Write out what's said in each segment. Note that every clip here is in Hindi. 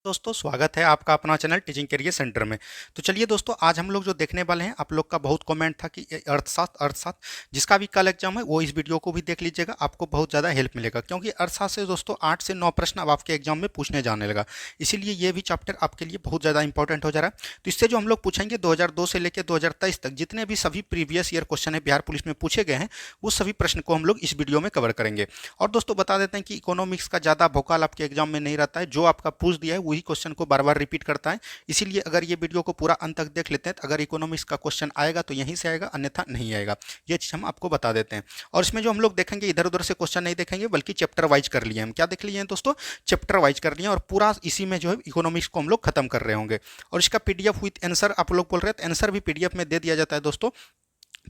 दोस्तों स्वागत है आपका अपना चैनल टीचिंग करियर सेंटर में। तो चलिए दोस्तों, आज हम लोग जो देखने वाले हैं, आप लोग का बहुत कमेंट था कि अर्थशास्त्र जिसका भी कल एग्जाम है वो इस वीडियो को भी देख लीजिएगा, आपको बहुत ज़्यादा हेल्प मिलेगा। क्योंकि अर्थशास्त्र से दोस्तों 8 से 9 प्रश्न अब आपके एग्जाम में पूछने जाने लगा, इसीलिए ये भी चैप्टर आपके लिए बहुत ज़्यादा इंपॉर्टेंट हो जा रहा है। तो इससे जो हम लोग पूछेंगे 2002 से लेकर 2023 तक जितने भी सभी प्रीवियस ईयर क्वेश्चन है बिहार पुलिस में पूछे गए हैं, वो सभी प्रश्न को हम लोग इस वीडियो में कवर करेंगे। और दोस्तों बता देते हैं कि इकोनॉमिक्स का ज़्यादा भौकाल आपके एग्जाम में नहीं रहता है, जो आपका पूछ दिया है वही क्वेश्चन को बार बार रिपीट करता है। इसीलिए अगर ये वीडियो को पूरा अंत तक देख लेते हैं तो अगर इकोनॉमिक्स का क्वेश्चन आएगा तो यहीं से आएगा, अन्यथा नहीं आएगा। ये चीज़ हम आपको बता देते हैं। और इसमें जो हम लोग देखेंगे, इधर उधर से क्वेश्चन नहीं देखेंगे, बल्कि चैप्टर वाइज कर लिए हम। क्या देख लिए हैं दोस्तों? चैप्टर वाइज कर लिए, और पूरा इसी में जो है इकोनॉमिक्स को हम लोग खत्म कर रहे होंगे। और इसका पीडीएफ विद आंसर आप लोग बोल रहे हैं, तो आंसर भी पीडीएफ में दे दिया जाता है दोस्तों।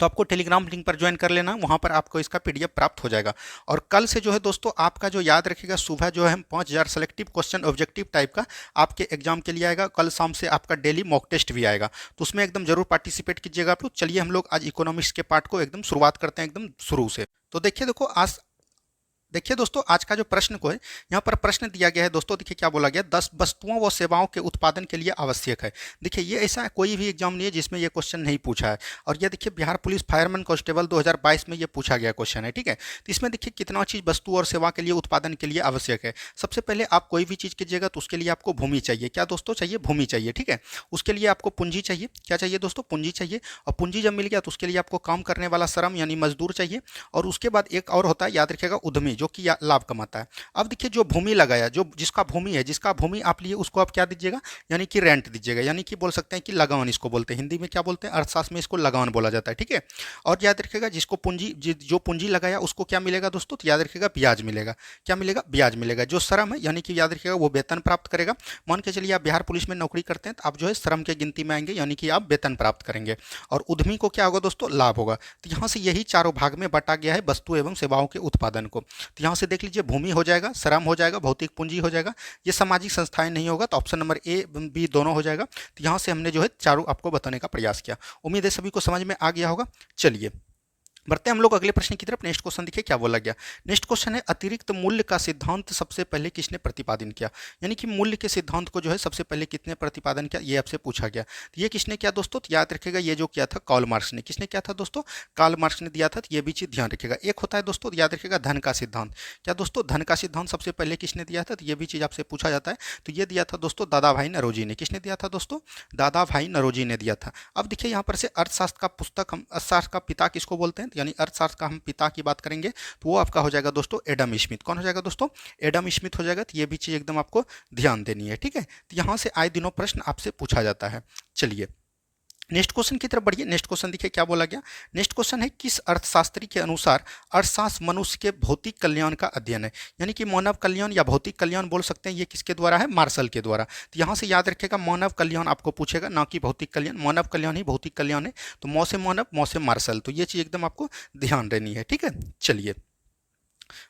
तो आपको टेलीग्राम लिंक पर ज्वाइन कर लेना, वहाँ पर आपको इसका पीडीएफ प्राप्त हो जाएगा। और कल से जो है दोस्तों आपका जो याद रखिएगा, सुबह जो है 5000 सेलेक्टिव क्वेश्चन ऑब्जेक्टिव टाइप का आपके एग्जाम के लिए आएगा। कल शाम से आपका डेली मॉक टेस्ट भी आएगा, तो उसमें एकदम जरूर पार्टिसिपेट कीजिएगा आप लोग। चलिए हम लोग आज इकोनॉमिक्स के पार्ट को एकदम शुरुआत करते हैं, एकदम शुरू से। तो देखो आज देखिए दोस्तों, आज का जो प्रश्न को है, यहाँ पर प्रश्न दिया गया है दोस्तों। देखिए क्या बोला गया, 10 वस्तुओं व सेवाओं के उत्पादन के लिए आवश्यक है। देखिए ये ऐसा कोई भी एग्जाम नहीं है जिसमें ये क्वेश्चन नहीं पूछा है। और ये देखिए बिहार पुलिस फायरमैन कांस्टेबल 2022 में ये पूछा गया क्वेश्चन है, ठीक है। तो इसमें देखिए कितना चीज़ वस्तु और सेवा के लिए उत्पादन के लिए आवश्यक है। सबसे पहले आप कोई भी चीज़ कीजिएगा तो उसके लिए आपको भूमि चाहिए। क्या दोस्तों चाहिए? भूमि चाहिए, ठीक है। उसके लिए आपको पूंजी चाहिए। क्या चाहिए दोस्तों? पूंजी चाहिए। और पूंजी जब मिल गया तो उसके लिए आपको काम करने वाला श्रम यानी मजदूर चाहिए। और उसके बाद एक और होता है, याद रखिएगा, उद्यमी, जो कि लाभ कमाता है। अब देखिए जो भूमि लगाया, जो जिसका भूमि है, जिसका भूमि आप लिए, उसको आप क्या दीजिएगा? यानी कि रेंट दीजिएगा, यानी कि बोल सकते हैं कि लगान इसको बोलते हैं। हिंदी में क्या बोलते हैं? अर्थशास्त्र में इसको लगान बोला जाता है, ठीक है। और याद रखिएगा जिसको पूंजी जो पूंजी लगाया उसको क्या मिलेगा दोस्तों? तो याद रखिएगा ब्याज मिलेगा। क्या मिलेगा? ब्याज मिलेगा। जो श्रम है यानी कि याद रखिएगा वो वेतन प्राप्त करेगा। मान के चलिए आप बिहार पुलिस में नौकरी करते हैं तो आप जो है श्रम के गिनती में आएंगे, यानी कि आप वेतन प्राप्त करेंगे। और उद्यमी को क्या होगा दोस्तों? लाभ होगा। तो यहाँ से यही चारों भाग में बांटा गया है वस्तु एवं सेवाओं के उत्पादन को। तो यहाँ से देख लीजिए, भूमि हो जाएगा, श्रम हो जाएगा, भौतिक पूंजी हो जाएगा, ये सामाजिक संस्थाएं नहीं होगा। तो ऑप्शन नंबर ए बी दोनों हो जाएगा। तो यहाँ से हमने जो है चारों आपको बताने का प्रयास किया। उम्मीद है सभी को समझ में आ गया होगा। चलिए बढ़ते हैं हम लोग अगले प्रश्न की तरफ। नेक्स्ट क्वेश्चन देखिए क्या बोला गया। नेक्स्ट क्वेश्चन है, अतिरिक्त मूल्य का सिद्धांत सबसे पहले किसने प्रतिपादन किया? यानी कि मूल्य के सिद्धांत को जो है सबसे पहले किसने प्रतिपादन किया, ये आपसे पूछा गया। तो ये किसने किया दोस्तों? तो याद रखिएगा ये जो किया था कार्ल मार्क्स ने। किसने किया था दोस्तों? कार्ल मार्क्स ने दिया था। तो ये भी चीज ध्यान रखिएगा। एक होता है दोस्तों, याद रखिएगा, धन का सिद्धांत। क्या दोस्तों? धन का सिद्धांत सबसे पहले किसने दिया था? तो ये भी चीज आपसे पूछा जाता है। तो ये दिया था दोस्तों दादा भाई नौरोजी ने। किसने दिया था दोस्तों? दादा भाई नौरोजी ने दिया था। अब देखिए यहाँ पर से अर्थशास्त्र का पुस्तक, हम अर्थशास्त्र का पिता किसको बोलते हैं, यानी अर्थशास्त्र का हम पिता की बात करेंगे तो वो आपका हो जाएगा दोस्तों एडम स्मिथ। कौन हो जाएगा दोस्तों? एडम स्मिथ हो जाएगा। तो ये भी चीज एकदम आपको ध्यान देनी है, ठीक है। तो यहां से आए दिनों प्रश्न आपसे पूछा जाता है। चलिए नेक्स्ट क्वेश्चन की तरफ बढ़िए। नेक्स्ट क्वेश्चन देखिए क्या बोला गया। नेक्स्ट क्वेश्चन है, किस अर्थशास्त्री के अनुसार अर्थशास्त्र मनुष्य के भौतिक कल्याण का अध्ययन है? यानी कि मानव कल्याण या भौतिक कल्याण बोल सकते हैं। ये किसके द्वारा है? मार्शल के द्वारा। तो यहाँ से याद रखेगा मानव कल्याण आपको पूछेगा, ना कि भौतिक कल्याण। मानव कल्याण ही भौतिक कल्याण है। तो मौ से मानव, मौ से मार्शल। तो ये चीज एकदम आपको ध्यान देनी है, ठीक है। चलिए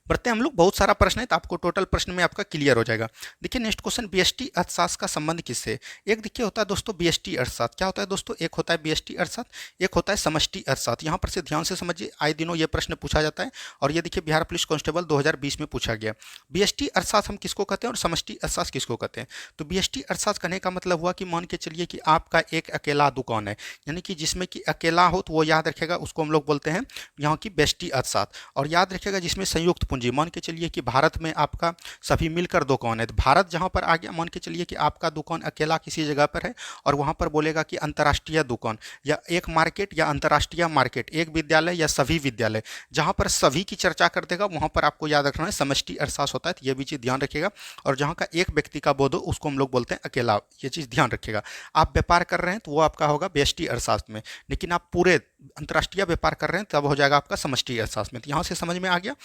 बढ़ते हैं हम लोग। बहुत सारा प्रश्न है तो आपको टोटल प्रश्न में आपका क्लियर हो जाएगा। देखिए नेक्स्ट क्वेश्चन, बीएसटी अर्थशास्त्र का संबंध किससे? एक देखिए होता है दोस्तों बीएसटी अर्थशास्त्र। क्या होता है दोस्तों? एक होता है बीएसटी अर्थशास्त्र, एक होता है समष्टि अर्थशास्त्र। यहाँ पर से ध्यान से समझिए, आए दिनों ये प्रश्न पूछा जाता है। और ये देखिए बिहार पुलिस कांस्टेबल 2020 में पूछा गया। बीएसटी अर्थशास्त्र हम किसको कहते हैं और समष्टि अर्थशास्त्र किसको कहते हैं? तो बीएसटी अर्थशास्त्र कहने का मतलब हुआ कि मान के चलिए कि आपका एक अकेला दुकान है, यानी कि जिसमें कि अकेला हो तो वो याद रखेगा, उसको हम लोग बोलते हैं यहाँ की बेस्टी अर्थशास्त्र। और याद रखेगा जिसमें संयुक्त पूंजी, मान के चलिए कि भारत में आपका सभी मिलकर दुकान है, तो भारत जहां पर आ गया, मान के चलिए कि आपका दुकान अकेला किसी जगह पर है और वहां पर बोलेगा कि अंतर्राष्ट्रीय दुकान या एक मार्केट या अंतर्राष्ट्रीय मार्केट, एक विद्यालय या सभी विद्यालय, जहां पर सभी की चर्चा कर देगा वहां पर आपको याद रखना है समष्टि अर्थशास्त्र होता है। तो ये भी चीज ध्यान रखिएगा। और जहां का एक व्यक्ति का बोध हो उसको हम लोग बोलते हैं अकेला। ये चीज ध्यान रखिएगा। आप व्यापार कर रहे हैं तो वो आपका होगा व्यष्टि अर्थशास्त्र में, लेकिन आप पूरे अंतर्राष्ट्रीय व्यापार कर रहे हैं तब हो जाएगा आपका समष्टि अर्थशास्त्र में। तो यहाँ से समझ में आ गया।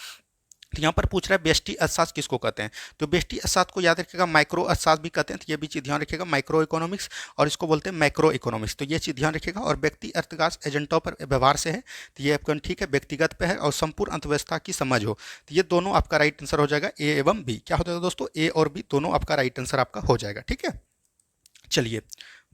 तो यहाँ पर पूछ रहा है व्यष्टि अर्थशास्त्र किसको कहते हैं? तो व्यष्टि अर्थशास्त्र को याद रखिएगा माइक्रो अर्थशास्त्र भी कहते हैं। तो ये भी चीज ध्यान रखिएगा, माइक्रो इकोनॉमिक्स, और इसको बोलते हैं मैक्रो इकोनॉमिक्स। तो ये चीज ध्यान रखिएगा। और व्यक्ति अर्थशास्त्र एजेंटों पर व्यवहार से है, तो ये आपका ठीक है, व्यक्तिगत पे है। और संपूर्ण अर्थव्यवस्था की समझ हो, तो ये दोनों आपका राइट आंसर हो जाएगा। ए एवं बी क्या हो जाएगा दोस्तों? ए और बी दोनों आपका राइट आंसर आपका हो जाएगा, ठीक है। चलिए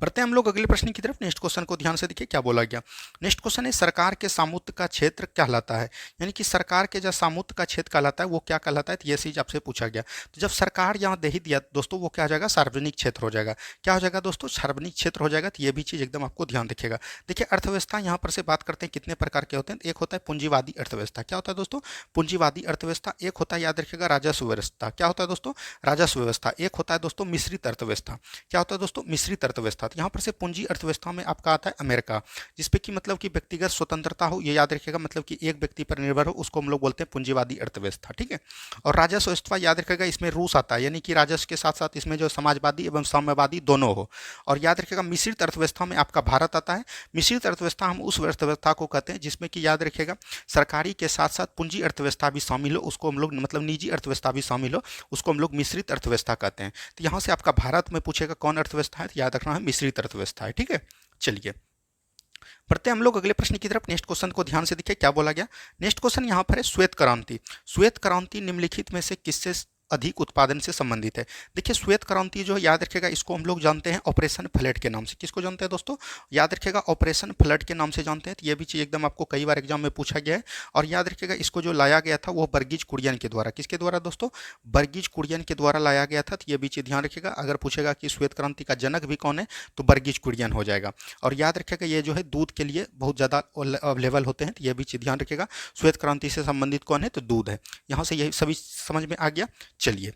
बढ़ते हैं हम लोग अगले प्रश्न की तरफ। नेक्स्ट क्वेश्चन को ध्यान से देखिए क्या बोला गया। नेक्स्ट क्वेश्चन है सरकार के सामूहिक का क्षेत्र कहलाता है, यानी कि सरकार के जो सामूहिक का क्षेत्र कहलाता है वो क्या कहलाता है, तो ये चीज आपसे पूछा गया। तो जब सरकार यहाँ दे ही दिया दोस्तों, वो क्या हो जाएगा, सार्वजनिक क्षेत्र हो जाएगा। क्या हो जाएगा दोस्तों, सार्वजनिक क्षेत्र हो जाएगा। तो ये भी चीज एकदम आपको ध्यान रखिएगा। देखिए अर्थव्यवस्था यहाँ पर से बात करते हैं कितने प्रकार के होते हैं। एक होता है पूंजीवादी अर्थव्यवस्था। क्या होता है दोस्तों, पूंजीवादी अर्थव्यवस्था। एक होता है, याद रखिएगा, राजस्व व्यवस्था। क्या होता है दोस्तों, राजस्व व्यवस्था। एक होता है दोस्तों मिश्रित अर्थव्यवस्था। क्या होता है दोस्तों, मिश्रित अर्थव्यवस्था। तो यहाँ पर से पूंजी अर्थव्यवस्था में आपका आता है अमेरिका, जिसपे कि मतलब कि व्यक्तिगत स्वतंत्रता हो, ये याद रखिएगा, मतलब कि एक व्यक्ति पर निर्भर हो, उसको हम लोग बोलते हैं पूंजीवादी अर्थव्यवस्था। ठीक है। और राजस्व व्यवस्था याद रखिएगा, इसमें रूस आता है, यानी कि राजस्व के साथ साथ इसमें जो समाजवादी एवं साम्यवादी दोनों हो। और याद रखिएगा मिश्रित अर्थव्यवस्था में आपका भारत आता है। मिश्रित अर्थव्यवस्था हम उस अर्थव्यवस्था को कहते हैं जिसमें कि याद रखिएगा सरकारी के साथ साथ पूंजी अर्थव्यवस्था भी शामिल हो, उसको हम लोग मतलब निजी अर्थव्यवस्था भी शामिल हो, उसको हम लोग मिश्रित अर्थव्यवस्था कहते हैं। तो यहाँ से आपका भारत में पूछेगा कौन अर्थव्यवस्था है, तो याद रखना है मिश्रित अर्थव्यवस्था है। ठीक है, चलिए बढ़ते हैं हम लोग अगले प्रश्न की तरफ। नेक्स्ट क्वेश्चन को ध्यान से देखिए क्या बोला गया। नेक्स्ट क्वेश्चन यहाँ पर है श्वेत क्रांति। श्वेत क्रांति निम्नलिखित में से किससे अधिक उत्पादन से संबंधित है। देखिए श्वेत क्रांति जो है, याद रखिएगा, इसको हम लोग जानते हैं ऑपरेशन फ्लड के नाम से। किसको जानते हैं दोस्तों, याद रखिएगा ऑपरेशन फ्लड के नाम से जानते हैं। तो ये भी चीज एकदम आपको कई बार एग्जाम में पूछा गया है। और याद रखिएगा इसको जो लाया गया था वो बर्गिज कुरियन के द्वारा। किसके द्वारा दोस्तों, बर्गिज कुरियन के द्वारा लाया गया था। तो ये भी चीज ध्यान रखिएगा। अगर पूछेगा कि श्वेत क्रांति का जनक भी कौन है, तो बर्गिज कुरियन हो जाएगा। और याद रखिएगा ये जो है दूध के लिए बहुत ज़्यादा अवेलेबल होते हैं। तो ये भी चीज ध्यान रखिएगा। श्वेत क्रांति से संबंधित कौन है, तो दूध है। यहाँ से यही सभी समझ में आ गया। चलिए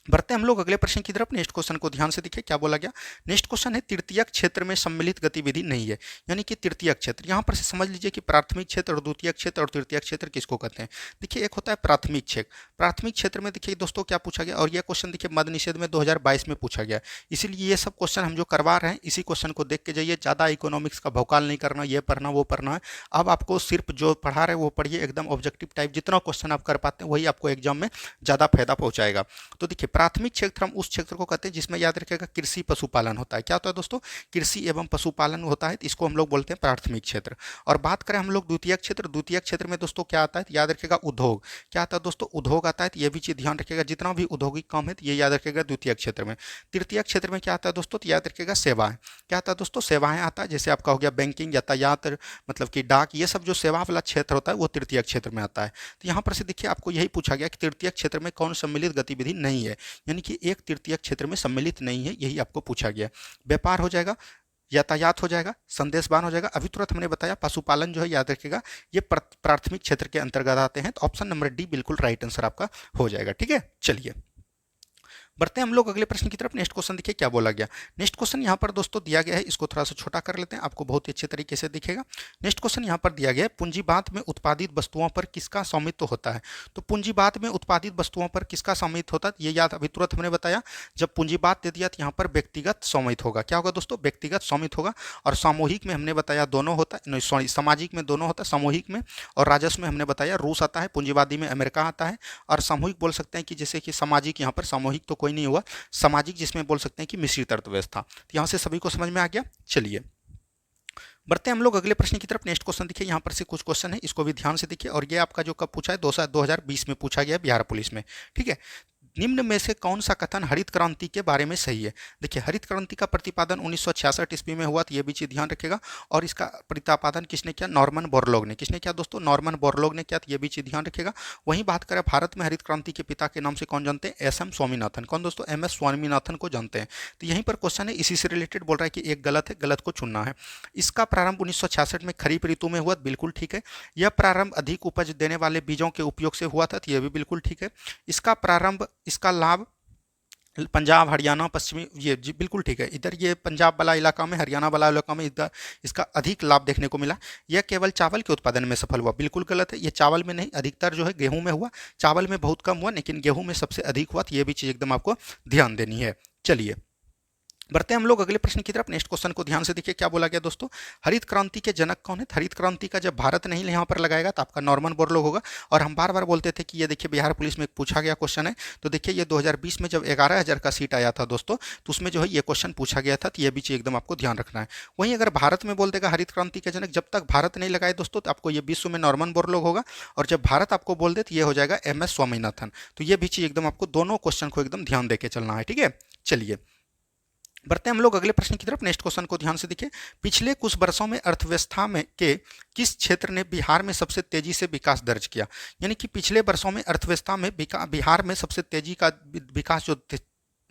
बढ़ते हैं हम लोग अगले प्रश्न की तरफ। नेक्स्ट क्वेश्चन को ध्यान से देखिए क्या बोला गया। नेक्स्ट क्वेश्चन है तृतीयक क्षेत्र में सम्मिलित गतिविधि नहीं है, यानी कि तृतीयक क्षेत्र। यहाँ पर से समझ लीजिए कि प्राथमिक क्षेत्र और द्वितीयक क्षेत्र और तृतीयक क्षेत्र किसको कहते हैं। देखिए एक होता है प्राथमिक क्षेत्र। प्राथमिक क्षेत्र में देखिए दोस्तों क्या पूछा गया, और यह क्वेश्चन देखिए मद्य निषेध में 2022 में पूछा गया। इसीलिए ये सब क्वेश्चन हम जो करवा रहे हैं, इसी क्वेश्चन को देख के जाइए। ज़्यादा इकोनॉमिक्स का भौकाल नहीं करना, ये पढ़ना वो पढ़ना है। अब आपको सिर्फ जो पढ़ा रहे हैं वो पढ़िए, एकदम ऑब्जेक्टिव टाइप। जितना क्वेश्चन आप कर पाते हैं वही आपको एग्जाम में ज़्यादा फायदा पहुंचाएगा। तो देखिए प्राथमिक क्षेत्र हम उस क्षेत्र को कहते हैं जिसमें याद रखिएगा कृषि पशुपालन होता है। क्या होता है दोस्तों, कृषि एवं पशुपालन होता है। इसको हम लोग बोलते हैं प्राथमिक क्षेत्र। और बात करें हम लोग द्वितीयक क्षेत्र। द्वितीयक क्षेत्र में दोस्तों क्या आता है, याद रखिएगा उद्योग। क्या आता है दोस्तों, उद्योग आता है। तो ये भी चीज ध्यान रखिएगा, जितना भी औद्योगिक काम है तो ये याद रखिएगा द्वितीयक क्षेत्र में। तृतीयक क्षेत्र में क्या आता है दोस्तों, तो याद रखिएगा सेवाएं। क्या आता है दोस्तों, सेवाएं आता है। जैसे आपका हो गया बैंकिंग, यातायात, मतलब कि डाक, ये सब जो सेवा वाला क्षेत्र होता है वो तृतीयक क्षेत्र में आता है। तो यहाँ पर से देखिए आपको यही पूछा गया कि तृतीयक क्षेत्र में कौन सम्मिलित गतिविधि नहीं है, यानी कि एक तृतीयक क्षेत्र में सम्मिलित नहीं है, यही आपको पूछा गया। व्यापार हो जाएगा, यातायात हो जाएगा, संदेशवाहन हो जाएगा। अभी तुरंत हमने बताया पशुपालन जो है, याद रखिएगा ये प्राथमिक क्षेत्र के अंतर्गत आते हैं। तो ऑप्शन नंबर डी बिल्कुल राइट आंसर आपका हो जाएगा। ठीक है, चलिए बढ़ते हैं हम लोग अगले प्रश्न की तरफ। नेक्स्ट क्वेश्चन देखिए क्या बोला गया। नेक्स्ट क्वेश्चन यहाँ पर दोस्तों दिया गया है, इसको थोड़ा सा छोटा कर लेते हैं, आपको बहुत ही अच्छे तरीके से दिखेगा। नेक्स्ट क्वेश्चन यहाँ पर दिया गया है, पूंजीवाद में उत्पादित वस्तुओं पर किसका स्वामित्व होता है। तो पूंजीवाद में उत्पादित वस्तुओं पर किसका स्वामित्व होता है, ये याद अभी तुरंत हमने बताया। जब पूंजीवाद दे दिया तो यहाँ पर व्यक्तिगत स्वामित्व होगा। क्या होगा दोस्तों, व्यक्तिगत स्वामित्व होगा। और सामूहिक में हमने बताया दोनों होता है, सॉरी सामाजिक में दोनों होता है, सामूहिक में। और राजस्व में हमने बताया रूस आता है, पूंजीवादी में अमेरिका आता है। और सामूहिक बोल सकते हैं कि जैसे कि सामाजिक, यहाँ पर सामूहिक तो कोई नहीं हुआ, सामाजिक जिसमें बोल सकते हैं कि मिश्रित अर्थव्यवस्था। तो यहाँ से सभी को समझ में आ गया। चलिए बढ़ते हैं हम लोग अगले प्रश्न की तरफ। नेक्स्ट क्वेश्चन देखिए, यहाँ पर से कुछ क्वेश्चन है, इसको भी ध्यान से देखिए। और ये आपका जो कब पूछा है, 2020 में पूछा गया बिहार पुलिस में। ठीक है, निम्न में से कौन सा कथन हरित क्रांति के बारे में सही है। देखिए हरित क्रांति का प्रतिपादन 1966 ईस्वी में हुआ, तो ये भी चीज ध्यान रखिएगा। और इसका प्रतिपादन किसने किया, नॉर्मन बोरलॉग ने। किसने किया दोस्तों, नॉर्मन बोरलॉग ने किया, तो ये भी चीज ध्यान रखिएगा। वहीं बात करें भारत में हरित क्रांति के पिता के नाम से कौन जानते हैं, एस एम स्वामीनाथन। कौन दोस्तों, एम एस स्वामीनाथन को जानते हैं। तो यहीं पर क्वेश्चन है, इसी से रिलेटेड बोल रहा है कि एक गलत है, गलत को चुनना है। इसका प्रारंभ 1966 में खरीफ ऋतु में हुआ, बिल्कुल ठीक है। यह प्रारंभ अधिक उपज देने वाले बीजों के उपयोग से हुआ था, तो यह भी बिल्कुल ठीक है। इसका प्रारंभ, इसका लाभ पंजाब, हरियाणा, पश्चिमी, ये जी बिल्कुल ठीक है। इधर ये पंजाब वाला इलाका में, हरियाणा वाला इलाका में इधर इसका अधिक लाभ देखने को मिला। यह केवल चावल के उत्पादन में सफल हुआ, बिल्कुल गलत है। ये चावल में नहीं, अधिकतर जो है गेहूं में हुआ। चावल में बहुत कम हुआ, लेकिन गेहूं में सबसे अधिक हुआ। तो ये भी चीज़ एकदम आपको ध्यान देनी है। चलिए बढ़ते हैं हम लोग अगले प्रश्न की तरफ। नेक्स्ट क्वेश्चन को ध्यान से देखिए क्या बोला गया दोस्तों, हरित क्रांति के जनक कौन है। हरित क्रांति का जब भारत नहीं यहाँ पर लगाएगा तो आपका नॉर्मन बोरलॉग होगा। और हम बार बार बोलते थे कि ये देखिए बिहार पुलिस में पूछा गया क्वेश्चन है। तो देखिए ये 2020 में जब 11,000 का सीट आया था दोस्तों, तो उसमें जो है ये क्वेश्चन पूछा गया था। तो ये भी चीज एकदम आपको ध्यान रखना है। वहीं अगर भारत में बोल देगा हरित क्रांति के जनक, जब तक भारत नहीं लगाए दोस्तों, तो आपको ये विश्व में नॉर्मन बोरलॉग होगा। और जब भारत आपको बोल दे तो ये हो जाएगा एम एस स्वामीनाथन। तो ये भी चीज एकदम आपको दोनों क्वेश्चन को एकदम ध्यान देके चलना है। ठीक है, चलिए बढ़ते हैं हम लोग अगले प्रश्न की तरफ। नेक्स्ट क्वेश्चन को ध्यान से देखिए। पिछले कुछ वर्षों में अर्थव्यवस्था में के किस क्षेत्र ने बिहार में सबसे तेजी से विकास दर्ज किया? यानी कि पिछले वर्षों में अर्थव्यवस्था में बिहार में सबसे तेजी का विकास जो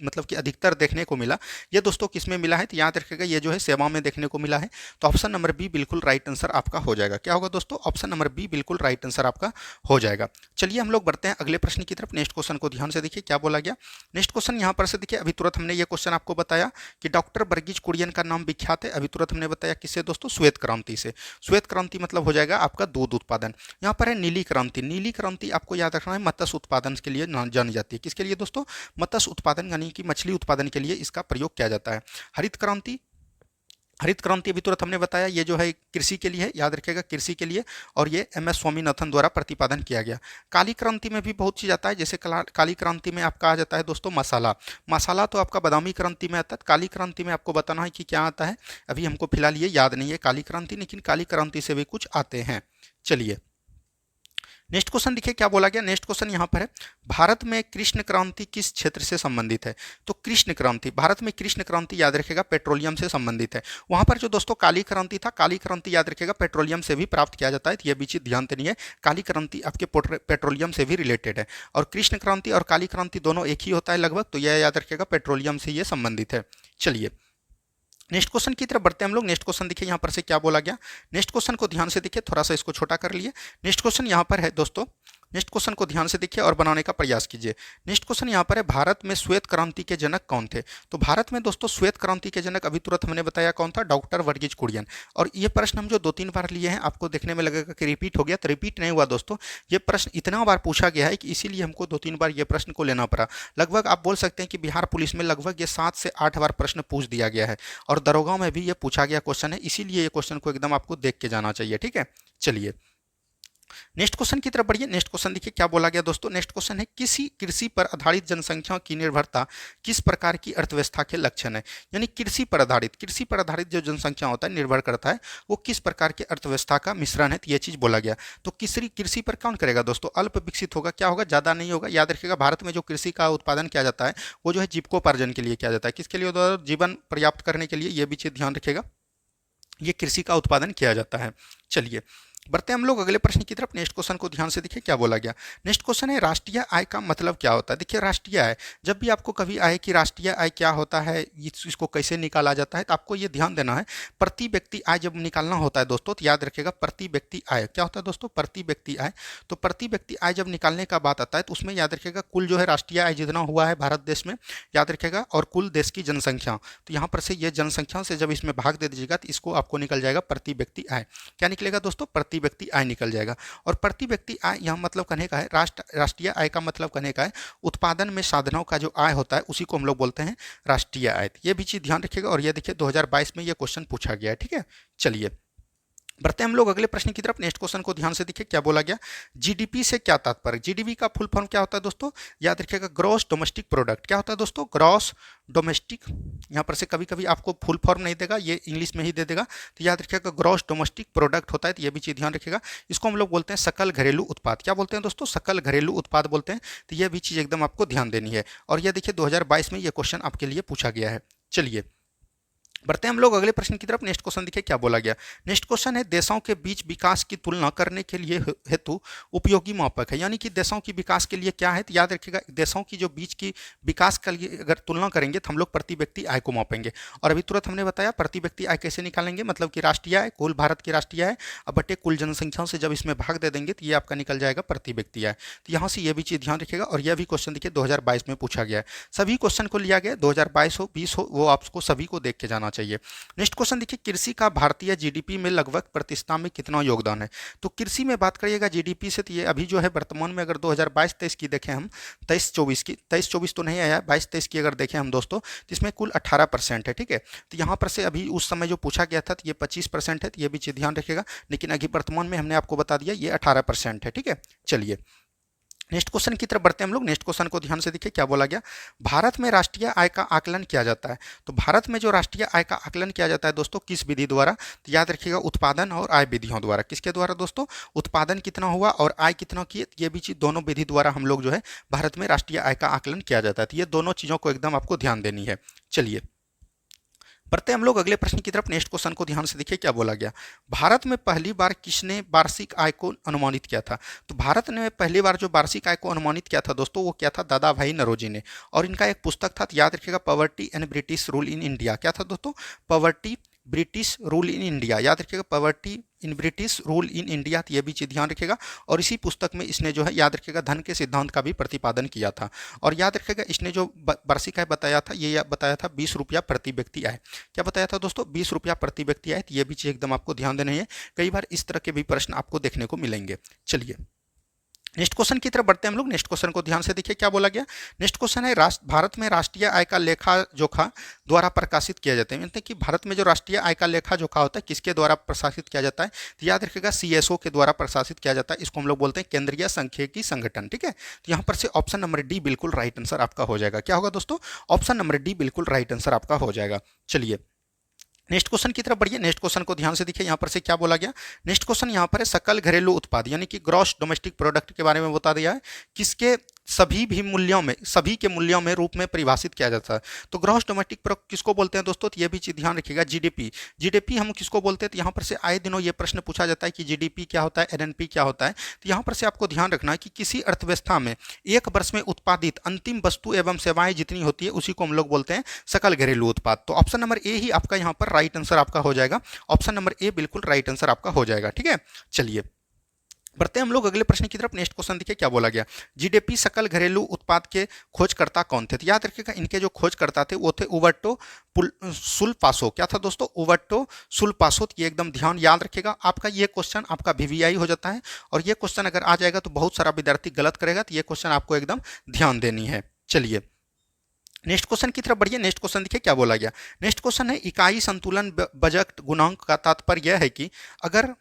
मतलब कि अधिकतर देखने को मिला, ये दोस्तों किस में मिला है? तो याद रखिएगा ये जो है सेवा में देखने को मिला है। तो ऑप्शन नंबर बी बिल्कुल राइट आंसर आपका हो जाएगा। क्या होगा दोस्तों? ऑप्शन नंबर बी बिल्कुल राइट आंसर आपका हो जाएगा। चलिए हम लोग बढ़ते हैं अगले प्रश्न की तरफ। नेक्स्ट क्वेश्चन को ध्यान से देखिए क्या बोला गया। नेक्स्ट क्वेश्चन यहाँ पर से देखिए, अभी तुरंत हमने ये क्वेश्चन आपको बताया कि डॉक्टर वर्गीज कुरियन का नाम विख्यात है। अभी तुरंत हमने बताया किससे दोस्तों? श्वेत क्रांति से। श्वेत क्रांति मतलब हो जाएगा आपका दूध उत्पादन। यहाँ पर है नीली क्रांति। नीली क्रांति आपको याद रखना है मत्स्य उत्पादन के लिए जानी जाती है। किसके लिए दोस्तों? मत्स्य उत्पादन यानी कि मछली उत्पादन के लिए इसका प्रयोग किया जाता है। हरित क्रांति, हरित क्रांति अभी तुरंत हमने बताया ये जो है कृषि के लिए है, याद रखिएगा कृषि के लिए, और ये एम.एस. स्वामीनाथन द्वारा प्रतिपादन किया गया। काली क्रांति में भी बहुत चीज आता है, जैसे काली क्रांति में आपका आ जाता है दोस्तों मसाला। मसाला तो आपका बादामी क्रांति में आता है। काली क्रांति में आपको बताना है कि क्या आता है, अभी हमको फिलहाल ये याद नहीं है काली क्रांति, लेकिन काली क्रांति से भी कुछ आते हैं। चलिए नेक्स्ट क्वेश्चन देखिए क्या बोला गया। नेक्स्ट क्वेश्चन यहाँ पर है, भारत में कृष्ण क्रांति किस क्षेत्र से संबंधित है? तो कृष्ण क्रांति, भारत में कृष्ण क्रांति याद रखेगा पेट्रोलियम से संबंधित है। वहां पर जो दोस्तों काली क्रांति था, काली क्रांति याद रखेगा पेट्रोलियम से भी प्राप्त किया जाता है। तो यह भी चीज ध्यान देनी है, काली क्रांति आपके पेट्रोलियम से भी रिलेटेड है, और कृष्ण क्रांति और काली क्रांति दोनों एक ही होता है लगभग, तो यह याद रखेगा पेट्रोलियम से ये संबंधित है। चलिए नेक्स्ट क्वेश्चन की तरफ बढ़ते हैं हम लोग। नेक्स्ट क्वेश्चन देखिए यहाँ पर से क्या बोला गया। नेक्स्ट क्वेश्चन को ध्यान से देखिए, थोड़ा सा इसको छोटा कर लिए। नेक्स्ट क्वेश्चन यहाँ पर है दोस्तों, नेक्स्ट क्वेश्चन को ध्यान से देखिए और बनाने का प्रयास कीजिए। नेक्स्ट क्वेश्चन यहाँ पर है, भारत में श्वेत क्रांति के जनक कौन थे? तो भारत में दोस्तों श्वेत क्रांति के जनक अभी तुरंत हमने बताया कौन था, डॉक्टर वर्गीज कुरियन। और ये प्रश्न हम जो 2-3 बार लिए हैं, आपको देखने में लगेगा कि रिपीट हो गया, तो रिपीट नहीं हुआ दोस्तों। ये प्रश्न इतना बार पूछा गया है कि इसीलिए हमको 2-3 बार ये प्रश्न को लेना पड़ा। लगभग आप बोल सकते हैं कि बिहार पुलिस में लगभग ये 7 से 8 बार प्रश्न पूछ दिया गया है, और दरोगा में भी ये पूछा गया क्वेश्चन है, इसीलिए ये क्वेश्चन को एकदम आपको देख के जाना चाहिए। ठीक है, चलिए नेक्स्ट क्वेश्चन की तरफ बढ़िए। नेक्स्ट क्वेश्चन देखिए क्या बोला गया दोस्तों। नेक्स्ट क्वेश्चन है, किसी कृषि पर आधारित जनसंख्या की निर्भरता किस प्रकार की अर्थव्यवस्था के लक्षण है? यानी कृषि पर आधारित जो जनसंख्या होता है निर्भर करता है वो किस प्रकार की अर्थव्यवस्था का मिश्रण है, तो ये चीज बोला गया। तो कृषि पर कौन करेगा दोस्तों? अल्प विकसित होगा। क्या होगा? ज्यादा नहीं होगा। याद रखिएगा भारत में जो कृषि का उत्पादन किया जाता है वो जो है जीविकोपार्जन के लिए किया जाता है। किसके लिए? जीवन पर्याप्त करने के लिए। ये भी चीज ध्यान रखिएगा, ये कृषि का उत्पादन किया जाता है। चलिए बढ़ते हैं हम लोग अगले प्रश्न की तरफ। नेक्स्ट क्वेश्चन को ध्यान से देखिए क्या बोला गया। नेक्स्ट क्वेश्चन है, राष्ट्रीय आय का मतलब क्या होता है? देखिए राष्ट्रीय आय, जब भी आपको कभी आए कि राष्ट्रीय आय क्या होता है, इसको कैसे निकाला जाता है, तो आपको ये ध्यान देना है प्रति व्यक्ति आय जब निकालना होता है दोस्तों, तो याद रखिएगा प्रति व्यक्ति आय क्या होता है दोस्तों? प्रति व्यक्ति आय। तो प्रति व्यक्ति आय जब निकालने का बात आता है तो उसमें याद रखिएगा कुल जो है राष्ट्रीय आय जितना हुआ है भारत देश में, याद रखिएगा, और कुल देश की जनसंख्या, तो यहाँ पर से ये जनसंख्या से जब इसमें भाग दे दीजिएगा तो इसको आपको निकल जाएगा प्रति व्यक्ति आय। क्या निकलेगा दोस्तों? प्रति व्यक्ति आय निकल जाएगा। और प्रति व्यक्ति आय यहाँ मतलब कहने का है, राष्ट्रीय आय का मतलब कहने का है उत्पादन में साधनों का जो आय होता है उसी को हम लोग बोलते हैं राष्ट्रीय आय। ये भी चीज ध्यान रखिएगा, और ये देखिए 2022 में ये क्वेश्चन पूछा गया है। ठीक है, चलिए बढ़ते हैं हम लोग अगले प्रश्न की तरफ। नेक्स्ट क्वेश्चन को ध्यान से देखिए क्या बोला गया। जीडीपी से क्या तात्पर्य? जीडीपी का फुल फॉर्म क्या होता है दोस्तों? याद रखिएगा ग्रॉस डोमेस्टिक प्रोडक्ट। क्या होता है दोस्तों? Gross domestic. यहाँ पर से कभी कभी आपको फुल फॉर्म नहीं देगा, ये इंग्लिश में ही दे देगा, तो याद रखिएगा ग्रॉस डोमेस्टिक प्रोडक्ट होता है। तो ये भी चीज ध्यान रखिएगा। इसको हम लोग बोलते हैं सकल घरेलू उत्पाद। क्या बोलते हैं दोस्तों? सकल घरेलू उत्पाद बोलते हैं। तो ये भी चीज एकदम आपको ध्यान देनी है, और ये देखिए 2022 में ये क्वेश्चन आपके लिए पूछा गया है। चलिए बढ़ते हैं हम लोग अगले प्रश्न की तरफ। नेक्स्ट क्वेश्चन देखिए क्या बोला गया। नेक्स्ट क्वेश्चन है, देशों के बीच विकास की तुलना करने के लिए हेतु उपयोगी मापक है। यानी कि देशों की विकास के लिए क्या है, तो याद रखिएगा देशों की जो बीच की विकास के लिए अगर तुलना करेंगे तो हम लोग प्रति व्यक्ति आय को मापेंगे। और अभी तुरंत हमने बताया प्रति व्यक्ति आय कैसे निकालेंगे, मतलब कि राष्ट्रीय आय, कुल भारत की राष्ट्रीय आय अब बटे कुल जनसंख्या से जब इसमें भाग दे देंगे तो ये आपका निकल जाएगा प्रति व्यक्ति आय। तो यहाँ से ये भी चीज ध्यान रखिएगा, और यह भी क्वेश्चन देखिए 2022 में पूछा गया है। सभी क्वेश्चन को लिया गया, 2022 हो 20 हो, वो आपको सभी को देख के जाना चाहिए। नेक्स्ट क्वेश्चन देखिए, कृषि का भारतीय जीडीपी में लगभग प्रतिशत में कितना योगदान है? तो कृषि में बात करिएगा जीडीपी से, तो ये अभी जो है वर्तमान में अगर 2022-23 की देखें हम, 23-24 की, 23-24 तो नहीं आया, 22-23 की अगर देखें हम दोस्तों, तो इसमें कुल 18% है। ठीक है, तो यहाँ पर से अभी उस समय जो पूछा गया था तो ये 25% है, तो ये भी चीज ध्यान रखिएगा, लेकिन अभी वर्तमान में हमने आपको बता दिया ये 18% है। ठीक है, चलिए नेक्स्ट क्वेश्चन की तरफ बढ़ते हैं हम लोग। नेक्स्ट क्वेश्चन को ध्यान से देखिए क्या बोला गया। भारत में राष्ट्रीय आय का आकलन किया जाता है। तो भारत में जो राष्ट्रीय आय का आकलन किया जाता है दोस्तों किस विधि द्वारा, तो याद रखिएगा उत्पादन और आय विधियों द्वारा। किसके द्वारा दोस्तों? उत्पादन कितना हुआ और आय कितना की, ये भी चीज दोनों विधि द्वारा हम लोग जो है भारत में राष्ट्रीय आय का आकलन किया जाता है। तो ये दोनों चीजों को एकदम आपको ध्यान देनी है। चलिए बढ़ते हम लोग अगले प्रश्न की तरफ। नेक्स्ट क्वेश्चन को ध्यान से देखिए क्या बोला गया। भारत में पहली बार किसने वार्षिक आय को अनुमानित किया था? तो भारत ने पहली बार जो वार्षिक आय को अनुमानित किया था दोस्तों, वो क्या था? दादा भाई नौरोजी ने। और इनका एक पुस्तक था, याद रखिएगा, poverty and British rule in India. क्या था दोस्तों? Poverty British rule in India. याद रखिएगा, poverty in British rule in India, तो ये भी चीज़ ध्यान रखिएगा। और इसी पुस्तक में इसने जो है, याद रखिएगा, धन के सिद्धांत का भी प्रतिपादन किया था। और याद रखिएगा, इसने जो वार्षिक आय बताया था, ये बताया था 20 रुपया प्रति व्यक्ति आय। क्या बताया था दोस्तों? 20 रुपया प्रति व्यक्ति आय। तो ये भी चीज़ एकदम आपको ध्यान देना है, कई बार इस तरह के भी प्रश्न आपको देखने को मिलेंगे। चलिए नेक्स्ट क्वेश्चन की तरफ बढ़ते हैं हम लोग। नेक्स्ट क्वेश्चन को ध्यान से देखिए क्या बोला गया। नेक्स्ट क्वेश्चन है, भारत में राष्ट्रीय आय का लेखा जोखा द्वारा प्रकाशित किया जाता है। मतलब कि भारत में जो राष्ट्रीय आय का लेखा जोखा होता है, किसके द्वारा प्रशासित किया जाता है? तो याद रखिएगा, सीएसओ के द्वारा प्रशासित किया जाता है। इसको हम लोग बोलते हैं केंद्रीय सांख्यिकी संगठन। ठीक है, तो यहाँ पर से ऑप्शन नंबर डी बिल्कुल राइट आंसर आपका हो जाएगा। क्या होगा दोस्तों? ऑप्शन नंबर डी बिल्कुल राइट आंसर आपका हो जाएगा। चलिए नेक्स्ट क्वेश्चन की तरफ बढ़िए। नेक्स्ट क्वेश्चन को ध्यान से देखिए, यहाँ पर से क्या बोला गया। नेक्स्ट क्वेश्चन यहाँ पर है, सकल घरेलू उत्पाद यानी कि ग्रॉस डोमेस्टिक प्रोडक्ट के बारे में बता दिया है, किसके सभी भी मूल्यों में, सभी के मूल्यों में रूप में परिभाषित किया जाता है। तो ग्रॉस डोमेस्टिक प्रोडक्ट किसको बोलते हैं दोस्तों? तो ये भी चीज ध्यान रखिएगा, जीडीपी। जीडीपी हम किसको बोलते हैं? तो यहाँ पर से आए दिनों ये प्रश्न पूछा जाता है कि जीडीपी क्या होता है, एनएनपी क्या होता है। तो यहाँ पर से आपको ध्यान रखना है कि किसी अर्थव्यवस्था में एक वर्ष में उत्पादित अंतिम वस्तु एवं सेवाएं जितनी होती है, उसी को हम लोग बोलते हैं सकल घरेलू उत्पाद। तो ऑप्शन नंबर ए ही आपका यहाँ पर राइट आंसर आपका हो जाएगा। ऑप्शन नंबर ए बिल्कुल राइट आंसर आपका हो जाएगा। ठीक है, चलिए बढ़ते हैं हम लोग अगले प्रश्न की तरफ। नेक्स्ट क्वेश्चन देखिए क्या बोला गया। जीडीपी सकल घरेलू उत्पाद के खोजकर्ता कौन थे? तो याद रखिएगा, इनके जो खोजकर्ता थे वो थे उबर्टो सुलपासो। क्या था दोस्तों? उबर्टो सुलपासो। ये एकदम ध्यान याद रखिएगा। आपका ये क्वेश्चन आपका वीवीआई हो जाता है, और ये क्वेश्चन अगर आ जाएगा तो बहुत सारा विद्यार्थी गलत करेगा, तो ये क्वेश्चन आपको एकदम ध्यान देनी है। चलिए नेक्स्ट क्वेश्चन की तरफ बढ़िए। नेक्स्ट क्वेश्चन देखिए क्या बोला गया। नेक्स्ट क्वेश्चन है, इकाई संतुलन बजट गुणांक का तात्पर्य यह है कि अगर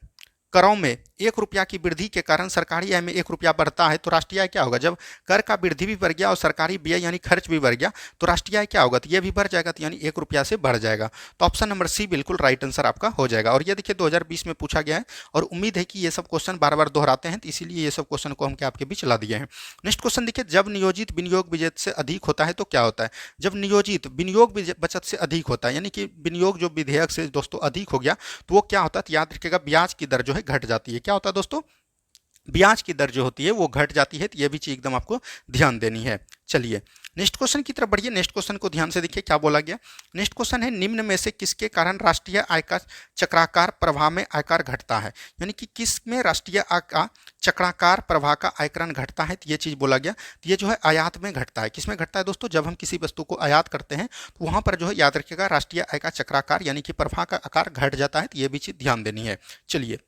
करों में 1 रुपया की वृद्धि के कारण सरकारी आय में 1 रुपया बढ़ता है तो राष्ट्रीय आय क्या होगा? जब कर का वृद्धि भी बढ़ गया और सरकारी व्यय यानी खर्च भी बढ़ गया तो राष्ट्रीय आय क्या होगा? तो ये भी बढ़ जाएगा, तो यानी 1 रुपया से बढ़ जाएगा। तो ऑप्शन नंबर सी बिल्कुल राइट आंसर आपका हो जाएगा। और ये देखिए 2020 में पूछा गया है, और उम्मीद है कि ये सब क्वेश्चन बार बार दोहराते हैं, तो इसीलिए ये सब क्वेश्चन को हम क्या आपके बीच ला दिए हैं। नेक्स्ट क्वेश्चन देखिए, जब नियोजित विनियोग बचत से अधिक होता है तो क्या होता है? जब नियोजित विनियोग बचत से अधिक होता है, यानी कि विनियोग जो विधेयक से दोस्तों अधिक हो गया, तो वो क्या होता है? तो याद रखिएगा, ब्याज की दर जो है घट जाती है। क्या होता है दोस्तों? ब्याज की दर जो होती है वो घट जाती है। तो ये भी चीज एकदम आपको ध्यान देनी है। चलिए नेक्स्ट क्वेश्चन की तरफ बढ़िए। नेक्स्ट क्वेश्चन को ध्यान से देखिए क्या बोला गया। नेक्स्ट क्वेश्चन है, निम्न में से किसके कारण राष्ट्रीय आय का चक्राकार प्रवाह में आयकर घटता है? यानी कि किस में राष्ट्रीय आय का चक्राकार प्रवाह का आयकरण घटता है? तो ये चीज बोला गया। तो ये जो है आयात में घटता है। किस में घटता है दोस्तों? जब हम किसी वस्तु को आयात करते हैं तो वहां पर जो है याद रखिएगा, राष्ट्रीय आय का चक्राकार यानी कि प्रवाह का आकार घट जाता है। तो ये भी चीज ध्यान देनी है। चलिए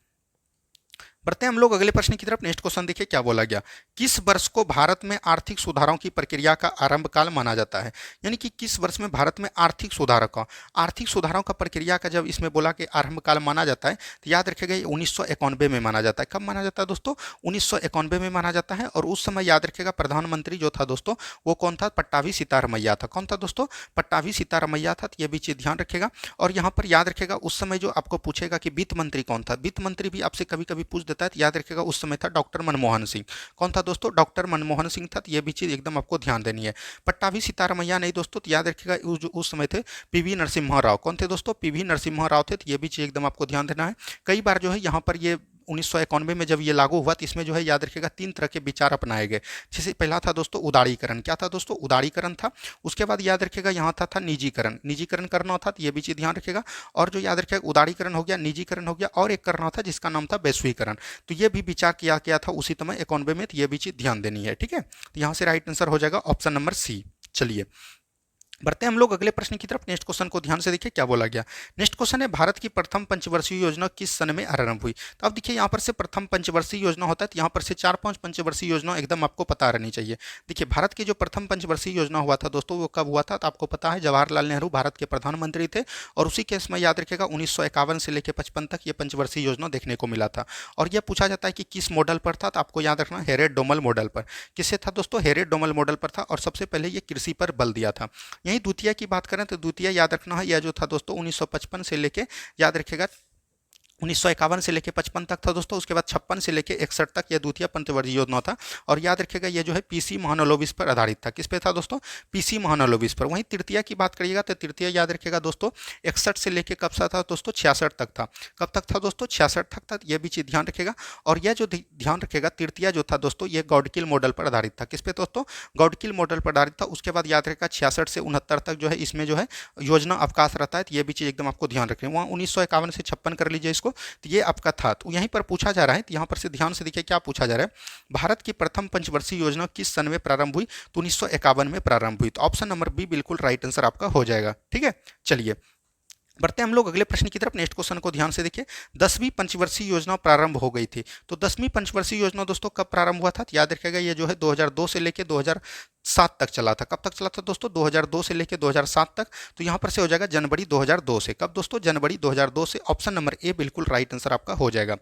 बढ़ते हैं हम लोग अगले प्रश्न की तरफ। नेक्स्ट क्वेश्चन देखिए क्या बोला गया। किस वर्ष को भारत में आर्थिक सुधारों की प्रक्रिया का आरंभ काल माना जाता है? यानी कि किस वर्ष में भारत में आर्थिक सुधारों का प्रक्रिया का जब इसमें बोला कि आरंभ काल माना जाता है, तो याद रखिएगा ये 1991 में माना जाता है। कब माना जाता है दोस्तों? 1991 में माना जाता है। और उस समय याद रखिएगा प्रधानमंत्री जो था दोस्तों वो कौन था? पट्टाभी सीतारमैया था। कौन था दोस्तों? पट्टाभी सीतारमैया था। तो ये भी चीज ध्यान रखिएगा। और यहाँ पर याद रखिएगा उस समय जो आपको पूछेगा कि वित्त मंत्री कौन था, वित्त मंत्री भी आपसे कभी कभी पूछ देता है, तो याद रखिएगा उस समय था डॉक्टर मनमोहन सिंह। कौन था दोस्तों? डॉक्टर मनमोहन सिंह था। तो ये भी चीज एकदम आपको ध्यान देनी है। पट्टाभी सीतारमैया नहीं दोस्तों, तो याद रखिएगा उस समय थे पीवी नरसिम्हा राव। कौन थे दोस्तों? पीवी नरसिम्हा राव थे। तो ये भी चीज एकदम आपको ध्यान देना है। कई बार जो है यहाँ पर ये 1991 में जब ये लागू हुआ तो इसमें जो है याद रखिएगा 3 तरह के विचार अपनाए गए। जैसे पहला था दोस्तों उदारीकरण। क्या था दोस्तों? उदारीकरण था। उसके बाद याद रखिएगा यहाँ था निजीकरण। निजीकरण करना था, तो ये भी चीज ध्यान रखिएगा। और जो याद रखिएगा उदारीकरण हो गया, निजीकरण हो गया, और एक करना था जिसका नाम था वैश्वीकरण। तो ये भी विचार किया गया था उसी समय 91 में। तो ये भी चीज ध्यान देनी है। ठीक है, तो यहाँ से राइट आंसर हो जाएगा ऑप्शन नंबर सी। चलिए बढ़ते हैं हम लोग अगले प्रश्न की तरफ। नेक्स्ट क्वेश्चन को ध्यान से देखिए क्या बोला गया। नेक्स्ट क्वेश्चन है, भारत की प्रथम पंचवर्षीय योजना किस सन में आरंभ हुई? तो अब देखिए यहाँ पर से प्रथम पंचवर्षीय योजना होता है, तो यहाँ पर से 4-5 पंचवर्षीय योजना एकदम आपको पता रहनी चाहिए। देखिए भारत की जो प्रथम पंचवर्षीय योजना हुआ था दोस्तों वो कब हुआ था? तो आपको पता है जवाहरलाल नेहरू भारत के प्रधानमंत्री थे, और उसी केस में याद रखिएगा 1951 से लेकर 55 तक ये पंचवर्षीय योजना देखने को मिला था। और यह पूछा जाता है कि किस मॉडल पर था? तो आपको याद रखना हेरेड डोमल मॉडल पर। किससे था दोस्तों? हेरेड डोमल मॉडल पर था। और सबसे पहले ये कृषि पर बल दिया था। यही द्वितीय की बात करें तो द्वितीय याद रखना है, यह जो था दोस्तों 1955 से लेके याद रखिएगा 1951 से लेके 55 तक था दोस्तों। उसके बाद 56 से लेके 61 तक यह द्वितीय पंचवर्षीय योजना था। और याद रखिएगा ये जो है पीसी महालनोबिस पर आधारित था। किस पे था दोस्तों? पीसी महालनोबिस पर। वहीं तृतीया की बात करिएगा तो तृतीया याद रखिएगा दोस्तों 61 से लेके कब सा था दोस्तों? 66 तक था। कब तक था दोस्तों? 66 तक था। यह भी चीज ध्यान रखिएगा। और यह जो ध्यान रखिएगा तृतीया जो था दोस्तों ये गॉडकिल मॉडल पर आधारित था। किस पे दोस्तों? गॉडकिल मॉडल पर आधारित था। उसके बाद याद रखिएगा 66 से 69 तक जो है इसमें जो है योजना अवकाश रहता है। तो ये भी चीज एकदम आपको ध्यान रखनी है। वहाँ 1951 से 56 कर लीजिए इसको। तो ये आपका था। तो यहीं पर पूछा जा रहा है, तो यहाँ पर से ध्यान से देखिए क्या पूछा जा रहा है। भारत की प्रथम पंचवर्षीय योजना किस सन में प्रारंभ हुई? तो 1951 में प्रारंभ हुई। तो ऑप्शन नंबर बी बिल्कुल राइट आंसर आपका हो जाएगा। ठीक है, चलिए बढ़ते हम लोग अगले प्रश्न की तरफ। नेक्स्ट क्वेश्चन को ध्यान से देखिए। 10वीं पंचवर्षीय योजना प्रारंभ हो गई थी। तो 10वीं पंचवर्षीय योजना दोस्तों कब प्रारंभ हुआ था? तो याद रखिएगा ये जो है 2002 से लेके 2007 तक चला था। कब तक चला था दोस्तों? 2002 से लेके 2007 तक। तो यहाँ पर से हो जाएगा जनवरी 2002 से। कब दोस्तों? जनवरी 2002 से। ऑप्शन नंबर ए बिल्कुल राइट आंसर आपका हो जाएगा।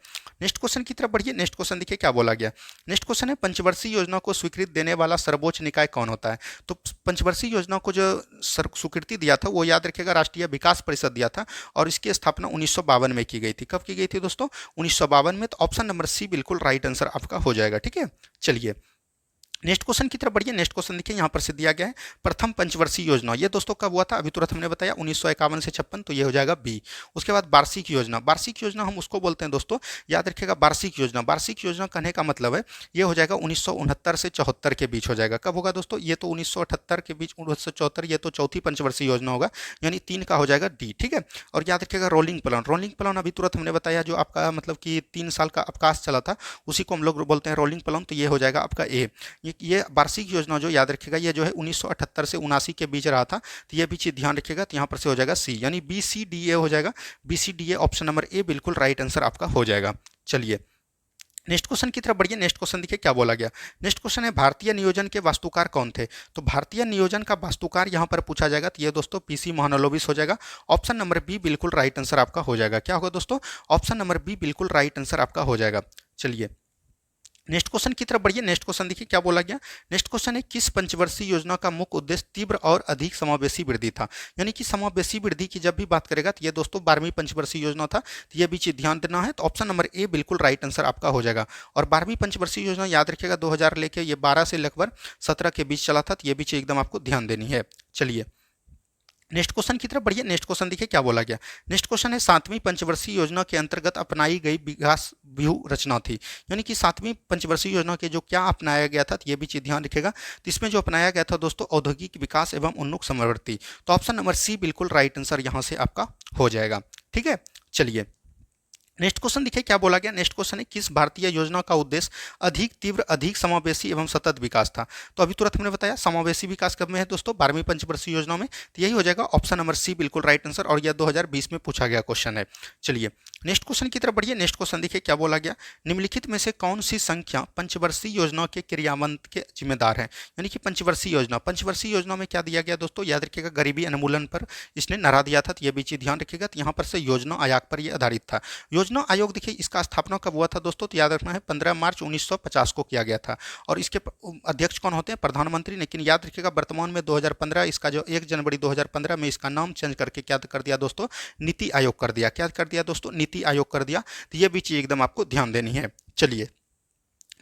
नेक्स्ट क्वेश्चन की तरफ बढ़िए। नेक्स्ट क्वेश्चन देखिए क्या बोला गया। नेक्स्ट क्वेश्चन है पंचवर्षीय योजना को स्वीकृति देने वाला सर्वोच्च निकाय कौन होता है? तो पंचवर्षीय योजना को जो स्वीकृति दिया था वो याद रखिएगा राष्ट्रीय विकास परिषद दिया था। और इसकी स्थापना 1952 में की गई थी। कब की गई थी दोस्तों? 1952 में। तो ऑप्शन नंबर सी बिल्कुल राइट आंसर आपका हो जाएगा। ठीक है, चलिए नेक्स्ट क्वेश्चन की तरफ बढ़िए। नेक्स्ट क्वेश्चन देखिए यहाँ पर से दिया गया है प्रथम पंचवर्षीय योजना। ये दोस्तों कब हुआ था? अभी तुरंत हमने बताया 1951 से 56। तो ये हो जाएगा बी। उसके बाद वार्षिक योजना। वार्षिक योजना हम उसको बोलते हैं दोस्तों, याद रखिएगा वार्षिक योजना। वार्षिक योजना कहने का मतलब है ये हो जाएगा 1969 से 74 के बीच हो जाएगा। कब होगा दोस्तों? ये तो 1978 के बीच 1974। ये तो चौथी पंचवर्षीय योजना होगा, यानी 3 का हो जाएगा डी। ठीक है, और याद रखिएगा रोलिंग प्लान। रोलिंग प्लान अभी तुरंत हमने बताया जो आपका मतलब कि 3 साल का अवकाश चला था उसी को हम लोग बोलते हैं रोलिंग प्लान। तो ये हो जाएगा आपका ए। ये वार्षिक योजना जो याद रखिएगा ये जो है 1978 से 79 के बीच रहा था। तो ये भी चीज ध्यान रखिएगा। तो यहाँ पर से हो जाएगा सी, यानी बी सी डी ए हो जाएगा। B C D A option number A बिल्कुल राइट आंसर आपका हो जाएगा। चलिए नेक्स्ट क्वेश्चन की तरफ बढ़िए। नेक्स्ट क्वेश्चन देखिए क्या बोला गया। नेक्स्ट क्वेश्चन है भारतीय नियोजन के वास्तुकार कौन थे? तो भारतीय नियोजन का वास्तुकार यहाँ पर पूछा जाएगा। तो ये दोस्तों पीसी महालनोबिस हो जाएगा। ऑप्शन नंबर बी बिल्कुल राइट आंसर आपका हो जाएगा। क्या होगा दोस्तों? ऑप्शन नंबर बी बिल्कुल राइट आंसर आपका हो जाएगा। चलिए नेक्स्ट क्वेश्चन की तरफ बढ़िए। नेक्स्ट क्वेश्चन देखिए क्या बोला गया। नेक्स्ट क्वेश्चन है किस पंचवर्षीय योजना का मुख्य उद्देश्य तीव्र और अधिक समावेशी वृद्धि था? यानी कि समावेशी वृद्धि की जब भी बात करेगा तो ये दोस्तों 12वीं पंचवर्षीय योजना था। तो ये भी चीज ध्यान देना है। तो ऑप्शन नंबर ए बिल्कुल राइट आंसर आपका हो जाएगा। और 12वीं पंचवर्षीय योजना याद रखिएगा 2000 लेके ये 12 से लगभग 17 के बीच चला था। तो ये भी चीज एकदम आपको ध्यान देनी है। चलिए नेक्स्ट क्वेश्चन की तरफ बढ़िए। नेक्स्ट क्वेश्चन देखिए क्या बोला गया। नेक्स्ट क्वेश्चन है 7वीं पंचवर्षीय योजना के अंतर्गत अपनाई गई विकास व्यूह रचना थी। यानी कि 7वीं पंचवर्षीय योजना के जो क्या अपनाया गया था, तो ये भी चीज ध्यान रखिएगा। तो इसमें जो अपनाया गया था दोस्तों औद्योगिक विकास एवं उन्मुख समवर्ती। तो ऑप्शन नंबर सी बिल्कुल राइट आंसर यहाँ से आपका हो जाएगा। ठीक है, चलिए नेक्स्ट क्वेश्चन देखिए क्या बोला गया। नेक्स्ट क्वेश्चन है किस भारतीय योजना का उद्देश्य अधिक तीव्र अधिक समावेशी एवं सतत विकास था? तो अभी तुरंत हमने बताया समावेशी विकास कब में है दोस्तों? 12वीं पंचवर्षीय योजना में। तो यही हो जाएगा ऑप्शन नंबर सी बिल्कुल राइट आंसर। और यह 2020 में पूछा गया क्वेश्चन है। चलिए नेक्स्ट क्वेश्चन की तरफ बढ़िए। नेक्स्ट क्वेश्चन देखिए क्या बोला गया। निम्नलिखित में से कौन सी संख्या पंचवर्षीय योजना के क्रियान्वयन के जिम्मेदार है? यानी कि पंचवर्षीय योजना, पंचवर्षीय योजना में क्या दिया गया दोस्तों? याद रखिएगा गरीबी उन्मूलन पर इसने नारा दिया था। तो यह भी चीज ध्यान रखिएगा। तो यहाँ पर से योजना आयोग पर यह आधारित था। योजना आयोग देखिए इसका स्थापना कब हुआ था दोस्तों? तो याद रखना है 15 मार्च 1950 को किया गया था। और इसके अध्यक्ष कौन होते हैं? प्रधानमंत्री। लेकिन याद रखिएगा वर्तमान में 2015 इसका जो 1 जनवरी 2015 में इसका नाम चेंज करके क्या कर दिया दोस्तों? नीति आयोग कर दिया। क्या कर दिया दोस्तों? नीति आयोग कर दिया। तो ये भी चीज एकदम आपको ध्यान देनी है। चलिए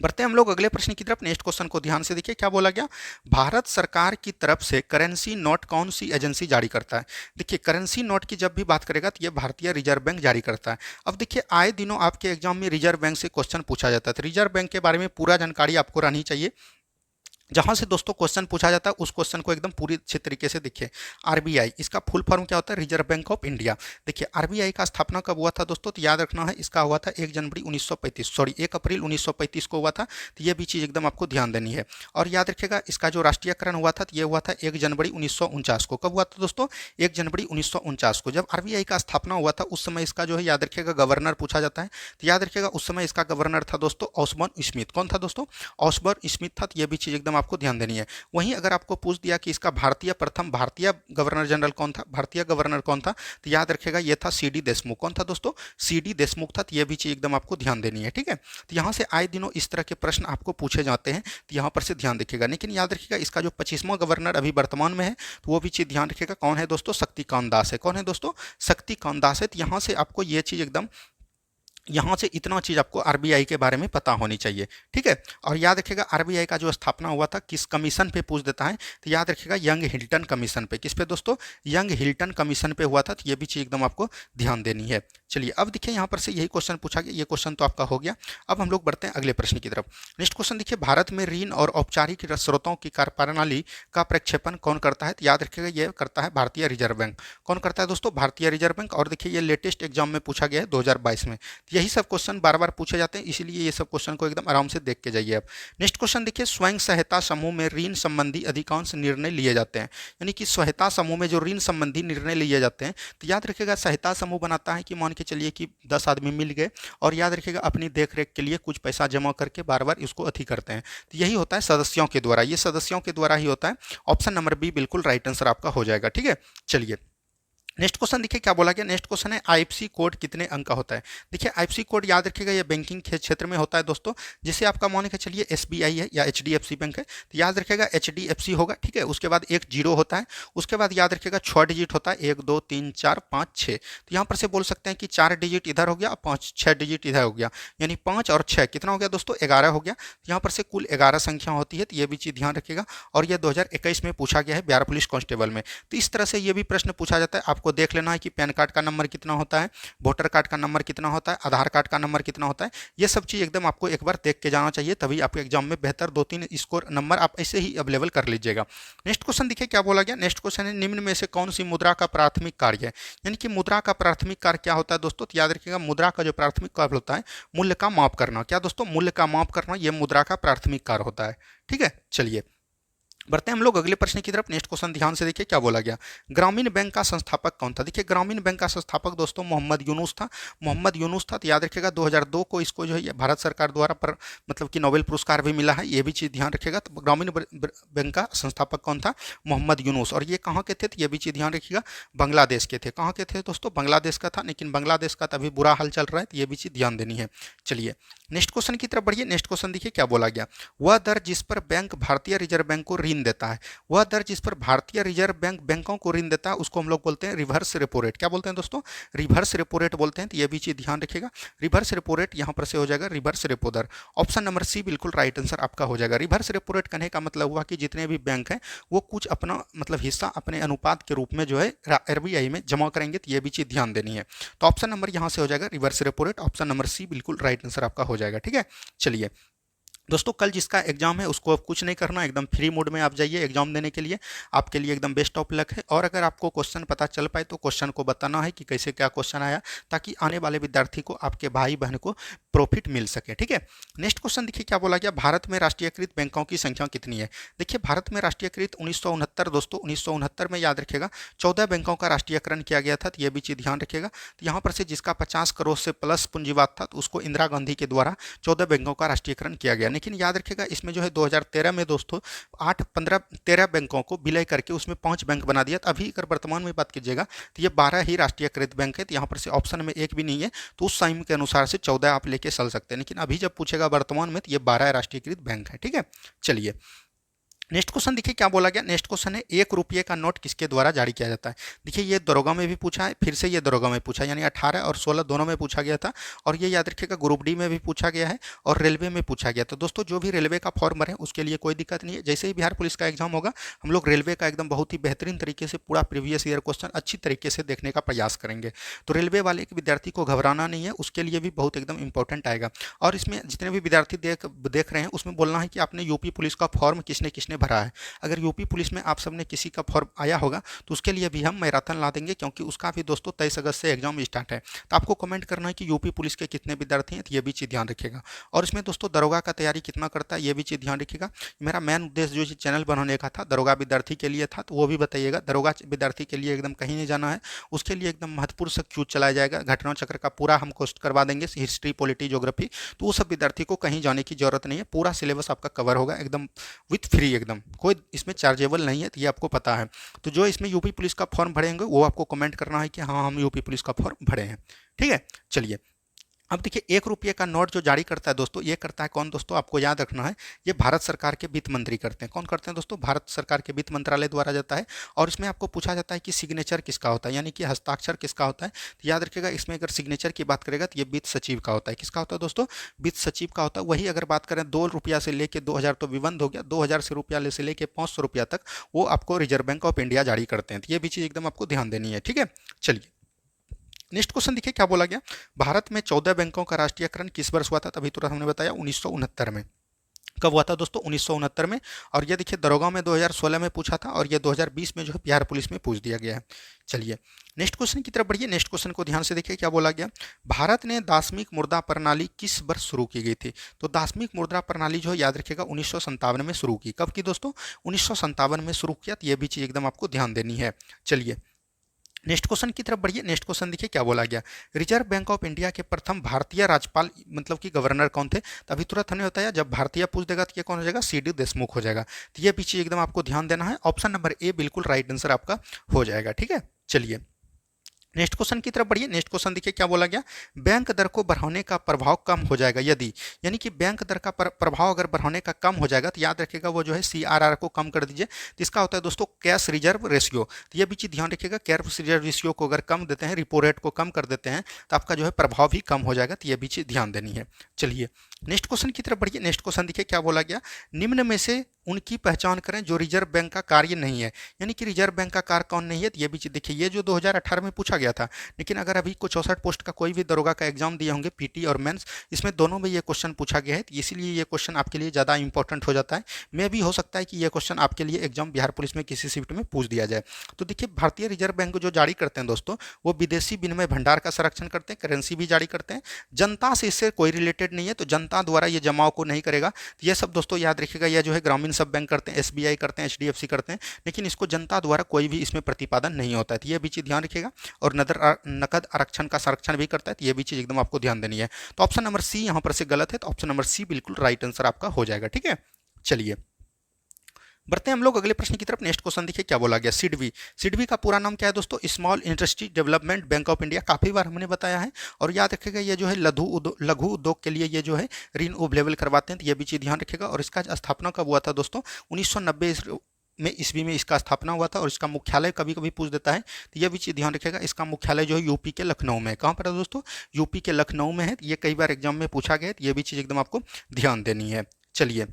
बढ़ते हैं हम लोग अगले प्रश्न की तरफ। नेक्स्ट क्वेश्चन को ध्यान से देखिए क्या बोला गया। भारत सरकार की तरफ से करेंसी नोट कौन सी एजेंसी जारी करता है? देखिए करेंसी नोट की जब भी बात करेगा तो ये भारतीय रिजर्व बैंक जारी करता है। अब देखिए आए दिनों आपके एग्जाम में रिजर्व बैंक से क्वेश्चन पूछा जाता है। तो रिजर्व बैंक के बारे में पूरा जानकारी आपको रहनी चाहिए। जहां से दोस्तों क्वेश्चन पूछा जाता है उस क्वेश्चन को एकदम पूरी अच्छे तरीके से देखिए। आरबीआई इसका फुल फॉर्म क्या होता है? Reserve bank of India. देखिए आरबीआई का स्थापना कब हुआ था दोस्तों? तो याद रखना है इसका हुआ था 1 जनवरी 1935 सॉरी 1 अप्रैल 1935 को हुआ था। तो ये भी चीज़ एकदम आपको ध्यान देनी है। और याद रखिएगा इसका जो राष्ट्रीयकरण हुआ था तो ये हुआ था 1 जनवरी 1949 को। कब हुआ था दोस्तों? 1 जनवरी 1949 को। जब आरबीआई का स्थापना हुआ था उस समय इसका जो है याद रखिएगा गवर्नर पूछा जाता है। तो याद रखिएगा उस समय इसका गवर्नर था दोस्तों ऑस्बर्न स्मिथ। कौन था दोस्तों? ऑस्बर्न स्मिथ था। तो ये भी चीज़ एकदम आपको ध्यान देनी है। वहीं अगर आपको पूछ दिया कि इसका प्रथम भारतीय गवर्नर जनरल कौन था, भारतीय गवर्नर कौन था, तो याद रखेगा ये था सीडी देशमुख। कौन था दोस्तों? सीडी देशमुख था। तो ये भी चीज एकदम आपको ध्यान देनी है। ठीक है, तो यहाँ से आए दिनों इस तरह के प्रश्न आपको पूछे जाते हैं। तो यहाँ पर से ध्यान रखिएगा। लेकिन याद रखिएगा इसका जो 25वां गवर्नर अभी वर्तमान में है तो वो भी चीज ध्यान रखिएगा। कौन है दोस्तों? शक्तिकांत दास है। कौन है दोस्तों? शक्तिकांत दास है। तो यहाँ से आपको ये चीज एकदम यहाँ से इतना चीज़ आपको आरबीआई के बारे में पता होनी चाहिए, ठीक है। और याद रखिएगा आरबीआई का जो स्थापना हुआ था किस कमीशन पे पूछ देता है, तो याद रखिएगा यंग हिल्टन कमीशन पे। किस पे दोस्तों? यंग हिल्टन कमीशन पे हुआ था। तो ये भी चीज़ एकदम आपको ध्यान देनी है। चलिए अब देखिए यहाँ पर से यही क्वेश्चन पूछा गया, ये क्वेश्चन तो आपका हो गया। अब हम लोग बढ़ते हैं अगले प्रश्न की तरफ। नेक्स्ट क्वेश्चन देखिए, भारत में ऋण और औपचारिक स्रोतों की कार्यप्रणाली का प्रक्षेपण कौन करता है? तो याद रखिएगा ये करता है भारतीय रिजर्व बैंक। कौन करता है दोस्तों? भारतीय रिजर्व बैंक। और देखिए ये लेटेस्ट एग्जाम में पूछा गया है 2022 में। यही सब क्वेश्चन बार बार पूछे जाते हैं, इसीलिए ये सब क्वेश्चन को एकदम आराम से देख के जाइए आप। नेक्स्ट क्वेश्चन देखिए, स्वयं सहायता समूह में ऋण संबंधी अधिकांश निर्णय लिए जाते हैं। यानी कि सहायता समूह में जो ऋण संबंधी निर्णय लिए जाते हैं, तो याद रखिएगा सहायता समूह बनाता है कि मान के चलिए कि 10 आदमी मिल गए और याद रखिएगा अपनी देख रेख के लिए कुछ पैसा जमा करके बार बार इसको अति करते हैं। तो यही होता है सदस्यों के द्वारा, ये सदस्यों के द्वारा ही होता है। ऑप्शन नंबर बी बिल्कुल राइट आंसर आपका हो जाएगा, ठीक है। चलिए नेक्स्ट क्वेश्चन देखिए क्या बोला गया। नेक्स्ट क्वेश्चन है आईएफएससी कोड कितने अंक का होता है? देखिए आईएफएससी कोड याद रखिएगा ये बैंकिंग क्षेत्र में होता है दोस्तों। जैसे आपका मान के चलिए एसबीआई है या एचडीएफसी बैंक है, तो याद रखिएगा एचडीएफसी होगा, ठीक है। उसके बाद एक जीरो होता है, उसके बाद याद रखिएगा 6 डिजिट होता है, 1 2 3 4 5 6। तो यहाँ पर से बोल सकते हैं कि 4 डिजिट इधर हो गया और 5 6 डिजिट इधर हो गया, यानी 5 और 6 कितना हो गया दोस्तों? 11 हो गया। तो यहाँ पर से कुल 11 संख्या होती है, तो ये भी चीज़ ध्यान रखिएगा। और ये 2021 में पूछा गया है बिहार पुलिस कांस्टेबल में। तो इस तरह से ये भी प्रश्न पूछा जाता है, आपको देख लेना है कि पैन कार्ड का नंबर कितना होता है, वोटर कार्ड का नंबर कितना होता है, आधार कार्ड का नंबर कितना होता है। ये सब चीज़ एकदम आपको एक बार देख के जाना चाहिए, तभी आपके एग्जाम में बेहतर 2-3 स्कोर नंबर आप ऐसे ही अवेलेबल कर लीजिएगा। नेक्स्ट क्वेश्चन देखिए क्या बोला गया। नेक्स्ट क्वेश्चन है निम्न में से कौन सी मुद्रा का प्राथमिक कार्य है? यानी कि मुद्रा का प्राथमिक कार्य क्या होता है दोस्तों? तो याद रखिएगा मुद्रा का जो प्राथमिक कार्य होता है मूल्य का माप करना। क्या दोस्तों? मूल्य का माप करना, यह मुद्रा का प्राथमिक कार्य होता है, ठीक है। चलिए बढ़ते हैं हम लोग अगले प्रश्न की तरफ। नेक्स्ट क्वेश्चन ध्यान से देखिए क्या बोला गया। ग्रामीण बैंक का संस्थापक कौन था? देखिए ग्रामीण बैंक का संस्थापक दोस्तों मोहम्मद यूनुस था। मोहम्मद यूनुस था। तो याद रखिएगा 2002 को इसको जो है ये भारत सरकार द्वारा पर मतलब कि नोबेल पुरस्कार भी मिला है, ये भी चीज़ ध्यान रखिएगा। तो ग्रामीण बैंक का संस्थापक कौन था? मोहम्मद यूनुस। और ये कहाँ के थे? तो ये भी चीज़ ध्यान रखिएगा, बांग्लादेश के थे। कहाँ के थे दोस्तों? बांग्लादेश का था, लेकिन बांग्लादेश का तभी बुरा हाल चल रहा है, तो ये भी चीज़ ध्यान देनी है। चलिए नेक्स्ट क्वेश्चन की तरफ बढ़िए। नेक्स्ट क्वेश्चन देखिए क्या बोला गया। वह दर जिस पर बैंक भारतीय रिजर्व बैंक को ऋण देता है, वह दर जिस पर भारतीय रिजर्व बैंक बैंकों को ऋण देता है उसको हम लोग बोलते हैं रिवर्स रेपो रेट। क्या बोलते हैं दोस्तों? रिवर्स रेपो रेट बोलते हैं। तो ये भी चीज ध्यान रखिएगा, रिवर्स रेपो रेट यहाँ पर से हो जाएगा रिवर्स रेपो दर। ऑप्शन नंबर सी बिल्कुल राइट आंसर आपका हो जाएगा। रिवर्स रेपो रेट कहने का मतलब हुआ कि जितने भी बैंक हैं वो कुछ अपना मतलब हिस्सा अपने अनुपात के रूप में जो है आरबीआई में जमा करेंगे, तो ये भी चीज ध्यान देनी है। तो ऑप्शन नंबर यहाँ से हो जाएगा reverse repo rate. Option number C बिल्कुल राइट आंसर आपका हो जाएगा, ठीक है। चलिए दोस्तों कल जिसका एग्जाम है उसको अब कुछ नहीं करना, एकदम फ्री मोड में आप जाइए एग्जाम देने के लिए। आपके लिए एकदम बेस्ट ऑफ लक है। और अगर आपको क्वेश्चन पता चल पाए तो क्वेश्चन को बताना है कि कैसे क्या क्वेश्चन आया, ताकि आने वाले विद्यार्थी को आपके भाई बहन को प्रॉफिट मिल सके, ठीक है। नेक्स्ट क्वेश्चन देखिए क्या बोला गया। भारत में राष्ट्रीयकृत बैंकों की संख्या कितनी है? देखिए भारत में राष्ट्रीयकृत 1969 दोस्तों 1969 में याद रखिएगा 14 बैंकों का राष्ट्रीयकरण किया गया था। तो ये भी चीज़ ध्यान रखिएगा। तो यहाँ पर से जिसका 50 करोड़ से प्लस पूंजीवाद था तो उसको इंदिरा गांधी के द्वारा 14 बैंकों का राष्ट्रीयकरण किया गया। लेकिन याद रखिएगा इसमें जो है 2013 में दोस्तों 8 15 13 बैंकों को विलय करके उसमें 5 बैंक बना दिया। अभी अगर वर्तमान में बात कीजिएगा तो ये 12 ही राष्ट्रीयकृत बैंक है। तो यहाँ पर से ऑप्शन में एक भी नहीं है, तो उस टाइम के अनुसार से 14 आप लेके चल सकते हैं। लेकिन अभी जब पूछेगा वर्तमान में तो ये 12 राष्ट्रीयकृत बैंक है, ठीक है। चलिए नेक्स्ट क्वेश्चन देखिए क्या बोला गया। नेक्स्ट क्वेश्चन है 1 रुपये का नोट किसके द्वारा जारी किया जाता है? देखिए ये दरोगा में भी पूछा है, फिर से ये दरोगा में पूछा, यानी 18 और 16 दोनों में पूछा गया था। और ये याद रखिएगा ग्रुप डी में भी पूछा गया है और रेलवे में पूछा गया। तो दोस्तों जो भी रेलवे का फॉर्म भरे उसके लिए कोई दिक्कत नहीं है। जैसे ही बिहार पुलिस का एग्जाम होगा हम लोग रेलवे का एकदम बहुत ही बेहतरीन तरीके से पूरा प्रीवियस ईयर क्वेश्चन अच्छी तरीके से देखने का प्रयास करेंगे। तो रेलवे वाले के विद्यार्थी को घबराना नहीं है, उसके लिए भी बहुत एकदम इंपॉर्टेंट आएगा। और इसमें जितने भी विद्यार्थी देख रहे हैं उसमें बोलना है कि आपने यूपी पुलिस का फॉर्म किसने किसने भरा है। अगर यूपी पुलिस में आप सबने किसी का फॉर्म आया होगा तो उसके लिए भी हम मैराथन ला देंगे, क्योंकि उसका भी दोस्तों 23 अगस्त से एग्जाम स्टार्ट है। तो आपको कमेंट करना है कि यूपी पुलिस के कितने विद्यार्थी हैं, तो ये भी चीज़ ध्यान रखिएगा। और इसमें दोस्तों दरोगा का तैयारी कितना करता है ये भी चीज़ ध्यान रखिएगा। मेरा मेन उद्देश्य जो चैनल बनाने का था दरोगा विद्यार्थी के लिए था, तो वो भी बताइएगा। दरोगा विद्यार्थी के लिए एकदम कहीं नहीं जाना है, उसके लिए एकदम महत्वपूर्ण से क्यूज चलाया जाएगा। घटना चक्र का पूरा हम कोस्ट करवा देंगे, हिस्ट्री पॉलिटी ज्योग्राफी। तो वो सब विद्यार्थी को कहीं जाने की जरूरत नहीं है, पूरा सिलेबस आपका कवर होगा एकदम विथ फ्री, एकदम कोई इसमें चार्जेबल नहीं है, तो ये आपको पता है। तो जो इसमें यूपी पुलिस का फॉर्म भरेंगे वो आपको कमेंट करना है कि हाँ हम यूपी पुलिस का फॉर्म भरे हैं, ठीक है। चलिए अब देखिए 1 रुपये का नोट जो जारी करता है दोस्तों, ये करता है कौन दोस्तों, आपको याद रखना है, ये भारत सरकार के वित्त मंत्री करते हैं। कौन करते हैं दोस्तों, भारत सरकार के वित्त मंत्रालय द्वारा जाता है। और इसमें आपको पूछा जाता है कि सिग्नेचर किसका होता है, यानी कि हस्ताक्षर किसका होता है। तो याद रखिएगा, इसमें अगर सिग्नेचर की बात करेगा तो ये वित्त सचिव का होता है। किसका होता है दोस्तों, वित्त सचिव का होता है। वही अगर बात करें 2 रुपया से लेके 2000 तो विबंध हो गया, 2000 से रुपया से लेके 500 रुपया तक वो आपको रिजर्व बैंक ऑफ इंडिया जारी करते हैं। तो ये भी चीज़ एकदम आपको ध्यान देनी है, ठीक है। चलिए नेक्स्ट क्वेश्चन देखिए क्या बोला गया। भारत में 14 बैंकों का राष्ट्रीयकरण किस वर्ष हुआ था, तभी तुरंत हमने बताया 1969 में। कब हुआ था दोस्तों, 1969 में। और ये देखिए दरोगा में 2016 में पूछा था, और ये 2020 में जो है बिहार पुलिस में पूछ दिया गया है। चलिए नेक्स्ट क्वेश्चन की तरफ बढ़िए। नेक्स्ट क्वेश्चन को ध्यान से देखिए क्या बोला गया। भारत ने दार्शनिक मुद्रा प्रणाली किस वर्ष शुरू की गई थी। तो दार्शनिक मुद्रा प्रणाली जो है याद रखिएगा 1957 में शुरू की। कब की दोस्तों, 1957 में शुरू किया। तो ये भी चीज़ एकदम आपको ध्यान देनी है। चलिए नेक्स्ट क्वेश्चन की तरफ बढ़िए। नेक्स्ट क्वेश्चन देखिए क्या बोला गया। रिजर्व बैंक ऑफ इंडिया के प्रथम भारतीय राज्यपाल मतलब कि गवर्नर कौन थे। तभी तुरंत हमने बताया जब भारतीय पूछ देगा तो ये कौन हो जाएगा, सीडी देशमुख हो जाएगा। तो ये भी चीज एकदम आपको ध्यान देना है। ऑप्शन नंबर ए बिल्कुल राइट आंसर आपका हो जाएगा, ठीक है। चलिए नेक्स्ट क्वेश्चन की तरफ बढ़िए। नेक्स्ट क्वेश्चन देखिए क्या बोला गया। बैंक दर को बढ़ाने का प्रभाव कम हो जाएगा यदि, यानी कि बैंक दर का प्रभाव अगर बढ़ाने का कम हो जाएगा तो याद रखिएगा वो जो है सीआरआर को कम कर दीजिए। तो इसका होता है दोस्तों कैश रिजर्व रेशियो। तो ये भी चीज़ ध्यान रखिएगा, कैश रिजर्व रेशियो को अगर कम देते हैं, रिपो रेट को कम कर देते हैं, तो आपका जो है प्रभाव भी कम हो जाएगा। तो ये भी चीज़ ध्यान देनी है। चलिए नेक्स्ट क्वेश्चन की तरफ बढ़िए। नेक्स्ट क्वेश्चन देखिए क्या बोला गया। निम्न में से उनकी पहचान करें जो रिजर्व बैंक का कार्य नहीं है, यानी कि रिजर्व बैंक का कार्य कौन नहीं है। तो ये भी चीज़ देखिए, ये जो 2018 में पूछा गया था, लेकिन अगर अभी को 64 पोस्ट का कोई भी दरोगा का एग्जाम दिए होंगे पीटी और मेंस, इसमें दोनों में ये क्वेश्चन पूछा गया है। तो इसीलिए ये क्वेश्चन आपके लिए ज़्यादा इंपॉर्टेंट हो जाता है। मे भी हो सकता है कि ये क्वेश्चन आपके लिए एग्जाम बिहार पुलिस में किसी शिफ्ट में पूछ दिया जाए। तो देखिए भारतीय रिजर्व बैंक जो जारी करते हैं दोस्तों, वो विदेशी विनिमय भंडार का संरक्षण करते हैं, करेंसी भी जारी करते हैं। जनता से इससे कोई रिलेटेड नहीं है, तो जनता द्वारा ये जमाव को नहीं करेगा। तो ये सब दोस्तों याद रखिएगा, यह जो है ग्रामीण सब बैंक करते हैं, एसबीआई करते हैं, एचडीएफसी करते हैं, लेकिन इसको जनता द्वारा कोई भी इसमें प्रतिपादन नहीं होता है। तो ये भी चीज़ ध्यान रखिएगा। और नकद आरक्षण का संरक्षण भी करता है। तो ये भी चीज़ एकदम आपको ध्यान देनी है। तो ऑप्शन नंबर सी यहाँ पर से गलत है, तो ऑप्शन नंबर सी बिल्कुल राइट आंसर आपका हो जाएगा, ठीक है। चलिए बढ़ते हैं हम लोग अगले प्रश्न की तरफ। नेक्स्ट क्वेश्चन देखिए क्या बोला गया। सिडबी, सिडबी का पूरा नाम क्या है दोस्तों, small industry development bank of India. काफी बार हमने बताया है। और याद रखिएगा ये जो है लघु उद्योग के लिए ये जो है ऋण अवेलेबल करवाते हैं। तो ये भी चीज़ ध्यान रखिएगा। और इसका स्थापना कब हुआ था दोस्तों, 1990 में ईस्वी में इसका स्थापना हुआ था। और इसका मुख्यालय कभी कभी पूछ देता है, तो यह भी चीज़ ध्यान रखिएगा, इसका मुख्यालय जो है यूपी के लखनऊ में है। कहाँ पर है दोस्तों, यूपी के लखनऊ में है। ये कई बार एग्जाम में पूछा गया है। तो ये भी चीज़ एकदम आपको ध्यान देनी है। चलिए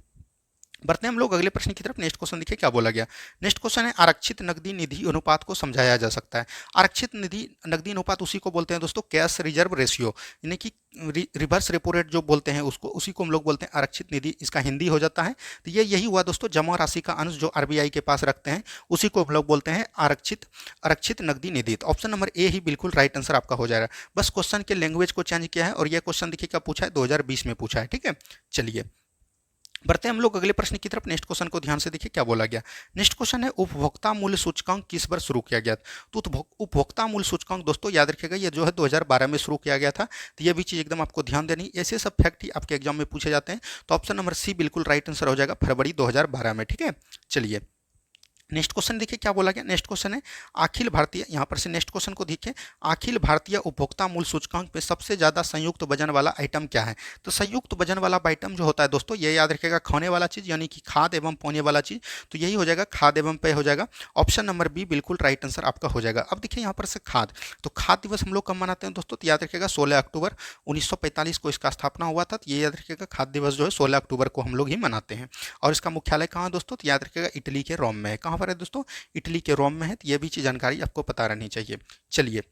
बढ़ते हैं हम लोग अगले प्रश्न की तरफ। नेक्स्ट क्वेश्चन देखिए क्या बोला गया। नेक्स्ट क्वेश्चन है आरक्षित नकदी निधि अनुपात को समझाया जा सकता है। आरक्षित नकदी अनुपात उसी को बोलते हैं दोस्तों कैश रिजर्व रेशियो, यानी कि रिवर्स रेपो रेट जो बोलते हैं उसको, उसी को हम लोग बोलते हैं आरक्षित निधि। इसका हिंदी हो जाता है। तो ये यही हुआ दोस्तों, जमा राशि का अंश जो आरबीआई के पास रखते हैं उसी को हम लोग बोलते हैं आरक्षित नकदी निधि। तो ऑप्शन नंबर ए ही बिल्कुल राइट आंसर आपका हो जाएगा। बस क्वेश्चन के लैंग्वेज को चेंज किया है। और ये क्वेश्चन देखिए क्या पूछा है, 2020 में पूछा है, ठीक है। चलिए बढ़ते हैं हम लोग अगले प्रश्न की तरफ। नेक्स्ट क्वेश्चन को ध्यान से देखिए क्या बोला गया। नेक्स्ट क्वेश्चन है उपभोक्ता मूल्य सूचकांक किस वर्ष शुरू किया गया। तो उपभोक्ता मूल्य सूचकांक दोस्तों याद रखिएगा ये जो है 2012 में शुरू किया गया था। तो ये भी चीज़ एकदम आपको ध्यान देनी, ऐसे सब फैक्ट ही आपके एग्जाम में पूछे जाते हैं। तो ऑप्शन नंबर सी बिल्कुल राइट आंसर हो जाएगा, फरवरी 2012 में, ठीक है। चलिए नेक्स्ट क्वेश्चन देखिए क्या बोला गया। नेक्स्ट क्वेश्चन है अखिल भारतीय, यहाँ पर से नेक्स्ट क्वेश्चन को देखिए, अखिल भारतीय उपभोक्ता मूल्य सूचकांक में सबसे ज़्यादा संयुक्त वजन वाला आइटम क्या है। तो संयुक्त वजन वाला आइटम जो होता है दोस्तों, ये याद रखिएगा खाने वाला चीज़, यानी कि खाद एवं पौने वाला चीज़। तो यही हो जाएगा, खाद एवं पेय हो जाएगा। ऑप्शन नंबर बी बिल्कुल राइट आंसर आपका हो जाएगा। अब देखिए यहाँ पर से खाद, तो खाद दिवस हम लोग कब मनाते हैं दोस्तों, तो याद रखिएगा 16 अक्टूबर 1945 को इसका स्थापना हुआ था। तो ये याद रखिएगा खाद दिवस जो है 16 अक्टूबर को हम लोग ही मनाते हैं। और इसका मुख्यालय कहाँ है दोस्तों, तो याद रखिएगा इटली के रोम में है। कहाँ पर है दोस्तों, इटली के रोम में है। तो यह भी चीज जानकारी आपको पता रहनी चाहिए। चलिए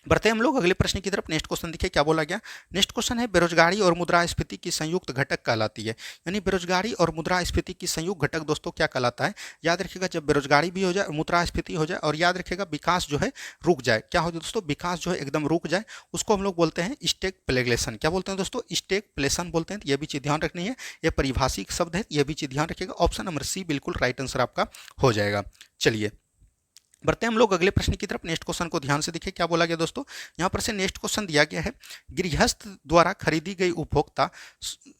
बढ़ते हैं हम लोग अगले प्रश्न की तरफ। नेक्स्ट क्वेश्चन देखिए क्या बोला गया। नेक्स्ट क्वेश्चन है बेरोजगारी और मुद्रास्फीति की संयुक्त घटक कहलाती है, यानी बेरोजगारी और मुद्रास्फीति की संयुक्त घटक दोस्तों क्या कहलाता है। याद रखिएगा जब बेरोजगारी भी हो जाए, मुद्रास्फीति हो जाए, और याद रखिएगा विकास जो है रुक जाए। क्या हो जाए दोस्तों, विकास जो है एकदम रुक जाए, उसको हम लोग बोलते हैं स्टैगफ्लेशन। क्या बोलते हैं दोस्तों, स्टैगफ्लेशन बोलते हैं। तो यह भी चीज़ ध्यान रखनी है, यह परिभाषिक शब्द है, यह भी चीज़ ध्यान रखिएगा। ऑप्शन नंबर सी बिल्कुल राइट आंसर आपका हो जाएगा। चलिए बढ़ते हैं हम लोग अगले प्रश्न की तरफ। नेक्स्ट क्वेश्चन को ध्यान से देखिए क्या बोला गया दोस्तों। यहाँ पर से नेक्स्ट क्वेश्चन दिया गया है, गृहस्थ द्वारा खरीदी गई उपभोक्ता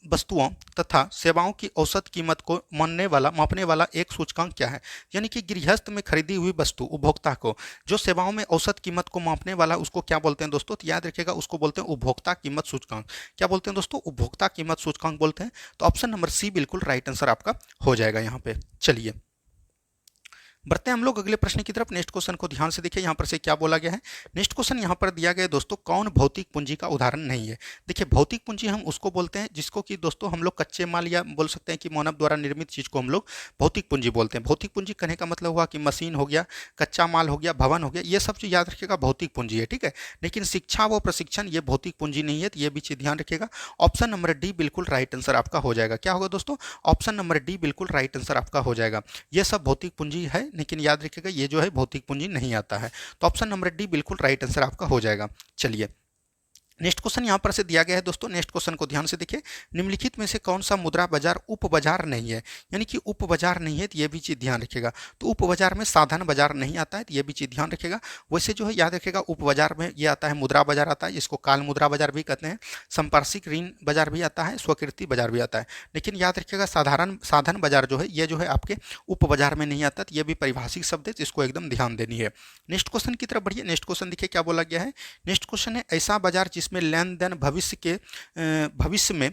वस्तुओं तथा सेवाओं की औसत कीमत को मापने वाला एक सूचकांक क्या है। यानी कि गृहस्थ में खरीदी हुई वस्तु उपभोक्ता को जो सेवाओं में औसत कीमत को मापने वाला, उसको क्या बोलते हैं दोस्तों। तो याद रखिएगा, उसको बोलते हैं उपभोक्ता कीमत सूचकांक। क्या बोलते हैं दोस्तों, उपभोक्ता कीमत सूचकांक बोलते हैं। तो ऑप्शन नंबर सी बिल्कुल राइट आंसर आपका हो जाएगा यहाँ पे। चलिए बढ़ते हैं हम लोग अगले प्रश्न की तरफ। नेक्स्ट क्वेश्चन को ध्यान से देखिए, यहाँ पर से क्या बोला गया है। नेक्स्ट क्वेश्चन यहाँ पर दिया गया है दोस्तों, कौन भौतिक पूंजी का उदाहरण नहीं है। देखिए भौतिक पूंजी हम उसको बोलते हैं जिसको कि दोस्तों हम लोग कच्चे माल या बोल सकते हैं कि मानव द्वारा निर्मित चीज को हम लोग भौतिक पूंजी बोलते हैं। भौतिक पूंजी कहने का मतलब हुआ कि मशीन हो गया, कच्चा माल हो गया, भवन हो गया, ये सब चीज याद रखिएगा भौतिक पूंजी है, ठीक है। लेकिन शिक्षा व प्रशिक्षण ये भौतिक पूंजी नहीं है, तो ये भी चीज ध्यान रखिएगा। ऑप्शन नंबर डी बिल्कुल राइट आंसर आपका हो जाएगा। क्या होगा दोस्तों, ऑप्शन नंबर डी बिल्कुल राइट आंसर आपका हो जाएगा। ये सब भौतिक पूंजी है, लेकिन याद रखिएगा ये जो है भौतिक पूंजी नहीं आता है। तो ऑप्शन नंबर डी बिल्कुल राइट आंसर आपका हो जाएगा। चलिए नेक्स्ट क्वेश्चन यहां पर से दिया गया है दोस्तों। नेक्स्ट क्वेश्चन को ध्यान से देखिए, निम्नलिखित में से कौन सा मुद्रा बाजार उप बाजार नहीं है। यानी कि उप बाजार नहीं है, तो ये भी चीज ध्यान रखिएगा। तो उप बाजार में साधन बाजार नहीं आता है, तो ये भी चीज ध्यान रखिएगा। वैसे जो है याद रखिएगा, उप बाजार में ये आता है मुद्रा बाजार आता है, जिसको काल मुद्रा बाजार भी कहते हैं, संपार्श्विक ऋण बाजार भी आता है, स्वीकृति बाजार भी आता है। लेकिन याद रखिएगा साधारण साधन बाजार जो है ये जो है आपके उप बाजार में नहीं आता, तो ये भी परिभाषिक शब्द है, इसको एकदम ध्यान देनी है। नेक्स्ट क्वेश्चन की तरफ बढ़िए। नेक्स्ट क्वेश्चन देखिए क्या बोला गया है। नेक्स्ट क्वेश्चन है, ऐसा बाजार जिसमें लेन देन भविष्य में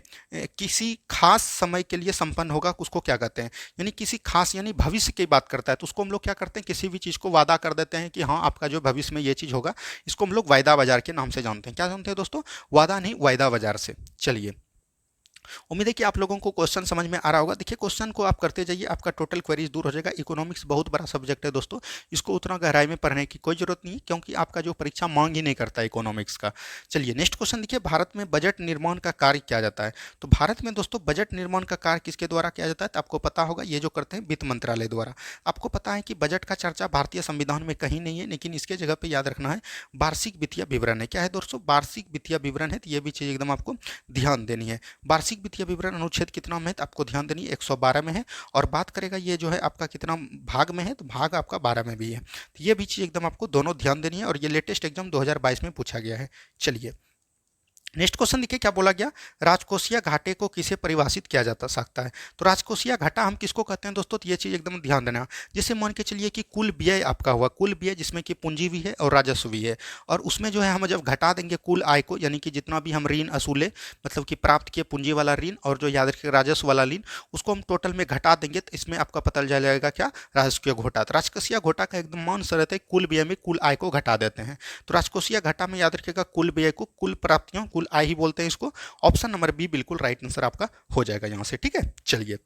किसी खास समय के लिए संपन्न होगा, उसको क्या कहते हैं। यानी किसी खास, यानी भविष्य की बात करता है, तो उसको हम लोग क्या करते हैं, किसी भी चीज को वादा कर देते हैं कि हाँ आपका जो भविष्य में ये चीज होगा, इसको हम लोग वायदा बाजार के नाम से जानते हैं। क्या जानते हैं दोस्तों, वादा नहीं, वायदा बाजार से। चलिए उम्मीद है कि आप लोगों को क्वेश्चन समझ में आ रहा होगा। देखिए क्वेश्चन को आप करते जाइए, आपका टोटल क्वेरीज दूर हो जाएगा। इकोनॉमिक्स बहुत बड़ा सब्जेक्ट है दोस्तों, इसको उतना गहराई में पढ़ने की कोई जरूरत नहीं है, क्योंकि आपका जो परीक्षा मांग ही नहीं करता है इकोनॉमिक्स का। चलिए नेक्स्ट क्वेश्चन देखिए, भारत में बजट निर्माण का कार्य किया जाता है। तो भारत में दोस्तों बजट निर्माण का कार्य किसके द्वारा किया जाता है, तो आपको पता होगा ये जो करते हैं वित्त मंत्रालय द्वारा। आपको पता है कि बजट का चर्चा भारतीय संविधान में कहीं नहीं है, लेकिन इसके जगह पे याद रखना है वार्षिक वित्तीय विवरण है। क्या है दोस्तों, वार्षिक वित्तीय विवरण है, तो ये भी चीज एकदम आपको ध्यान देनी है। वार्षिक वित्तीय विवरण अनुच्छेद कितना में है, तो आपको ध्यान देनी है 112 में है। और बात करेगा ये जो है आपका कितना भाग में है, तो भाग आपका 12 में भी है। तो ये भी चीज एकदम आपको दोनों ध्यान देनी है, और ये लेटेस्ट एग्जाम 2022 में पूछा गया है। चलिए नेक्स्ट क्वेश्चन देखिए क्या बोला गया, राजकोषीय घाटे को किसे परिभाषित किया जाता सकता है। तो राजकोषीय घाटा हम किसको कहते हैं दोस्तों, तो ये चीज एकदम ध्यान देना। जैसे मान के चलिए कि कुल व्यय आपका हुआ, कुल व्यय जिसमें कि पूंजी भी है और राजस्व भी है, और उसमें जो है हम जब घटा देंगे कुल आय को, यानी कि जितना भी हम ऋण असूले, मतलब कि प्राप्त किए पूंजी वाला ऋण और जो याद रखिए राजस्व वाला ऋण, उसको हम टोटल में घटा देंगे, तो इसमें आपका पता चल जाएगा क्या, राजस्व घोटा। तो राजकोषीय घोटा का एकदम मान शर्त है, कुल व्यय में कुल आय को घटा देते हैं। तो राजकोषीय घाटा में याद रखिएगा कुल व्यय को कुल प्राप्तियों कुल आय ही बोलते हैं इसको। ऑप्शन नंबर बी बिल्कुल राइट आंसर आपका हो जाएगा यहां से, ठीक है। चलिए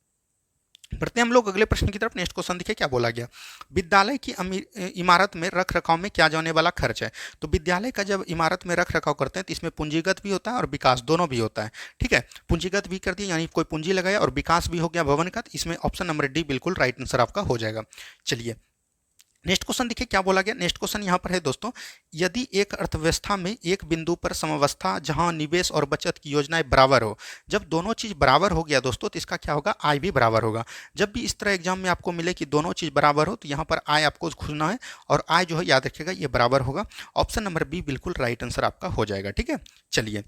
बढ़ते हैं हम लोग अगले प्रश्न की तरफ। नेक्स्ट क्वेश्चन देखिए क्या बोला गया, विद्यालय की इमारत में रख रखाव में क्या जाने वाला खर्च है। तो विद्यालय का जब इमारत में रख रखाव करते हैं, तो इसमें पूंजीगत भी होता है और विकास दोनों भी होता है, ठीक है। पूंजीगत भी कर दिया, यानी कोई पूंजी लगाया, और विकास भी हो गया भवन का, तो इसमें ऑप्शन नंबर डी बिल्कुल राइट आंसर आपका हो जाएगा। चलिए नेक्स्ट क्वेश्चन देखिए क्या बोला गया। नेक्स्ट क्वेश्चन यहाँ पर है दोस्तों, यदि एक अर्थव्यवस्था में एक बिंदु पर समवस्था जहां निवेश और बचत की योजनाएं बराबर हो, जब दोनों चीज बराबर हो गया दोस्तों, तो इसका क्या होगा, आय भी बराबर होगा। जब भी इस तरह एग्जाम में आपको मिले कि दोनों चीज बराबर हो, तो यहाँ पर आय आपको खोजना है, और आय जो है याद रखिएगा ये बराबर होगा। ऑप्शन नंबर बी बिल्कुल राइट आंसर आपका हो जाएगा, ठीक है। चलिए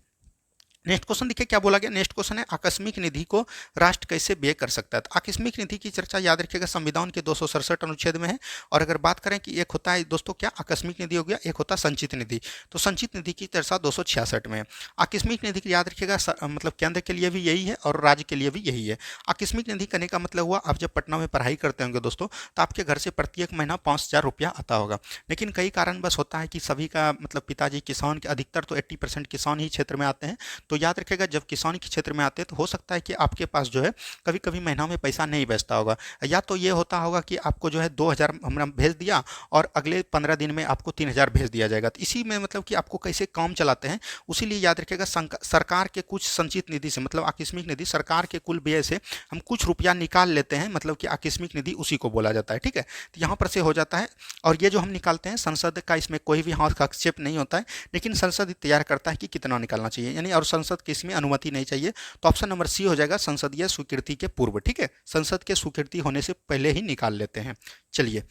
नेक्स्ट क्वेश्चन देखिए क्या बोला गया। नेक्स्ट क्वेश्चन है, आकस्मिक निधि को राष्ट्र कैसे व्यय कर सकता है। तो आकस्मिक निधि की चर्चा याद रखिएगा संविधान के 267 अनुच्छेद में है। और अगर बात करें कि एक होता है दोस्तों क्या, आकस्मिक निधि हो गया, एक होता है संचित निधि। तो संचित निधि की चर्चा 266 में है। आकस्मिक निधि याद रखिएगा मतलब केंद्र के लिए भी यही है और राज्य के लिए भी यही है। आकस्मिक निधि करने का मतलब हुआ, आप जब पटना में पढ़ाई करते होंगे दोस्तों, तो आपके घर से प्रत्येक महीना 5,000 रुपया आता होगा। लेकिन कई कारणवश होता है कि सभी का मतलब पिताजी किसान के, अधिकतर तो 80% किसान ही क्षेत्र में आते हैं। तो याद रखिएगा जब किसान के क्षेत्र में आते हैं, तो हो सकता है कि आपके पास जो है कभी कभी महीना में पैसा नहीं बचता होगा, या तो ये होता होगा कि आपको जो है 2,000 हमने भेज दिया और अगले 15 दिन में आपको 3,000 भेज दिया जाएगा। तो इसी में मतलब कि आपको कैसे काम चलाते हैं, उसीलिए याद रखिएगा सरकार के कुछ संचित निधि से, मतलब आकस्मिक निधि, सरकार के कुल व्यय से हम कुछ रुपया निकाल लेते हैं, मतलब कि आकस्मिक निधि उसी को बोला जाता है, ठीक है। तो यहाँ पर से हो जाता है, और ये जो हम निकालते हैं संसद का इसमें कोई भी हस्तक्षेप नहीं होता है, लेकिन संसद तैयार करता है कि कितना निकालना चाहिए, यानी और संसद के इसमें अनुमति नहीं चाहिए। तो ऑप्शन नंबर सी हो जाएगा, संसदीय स्वीकृति के पूर्व, ठीक है। संसद के स्वीकृति होने से पहले ही निकाल लेते हैं। चलिए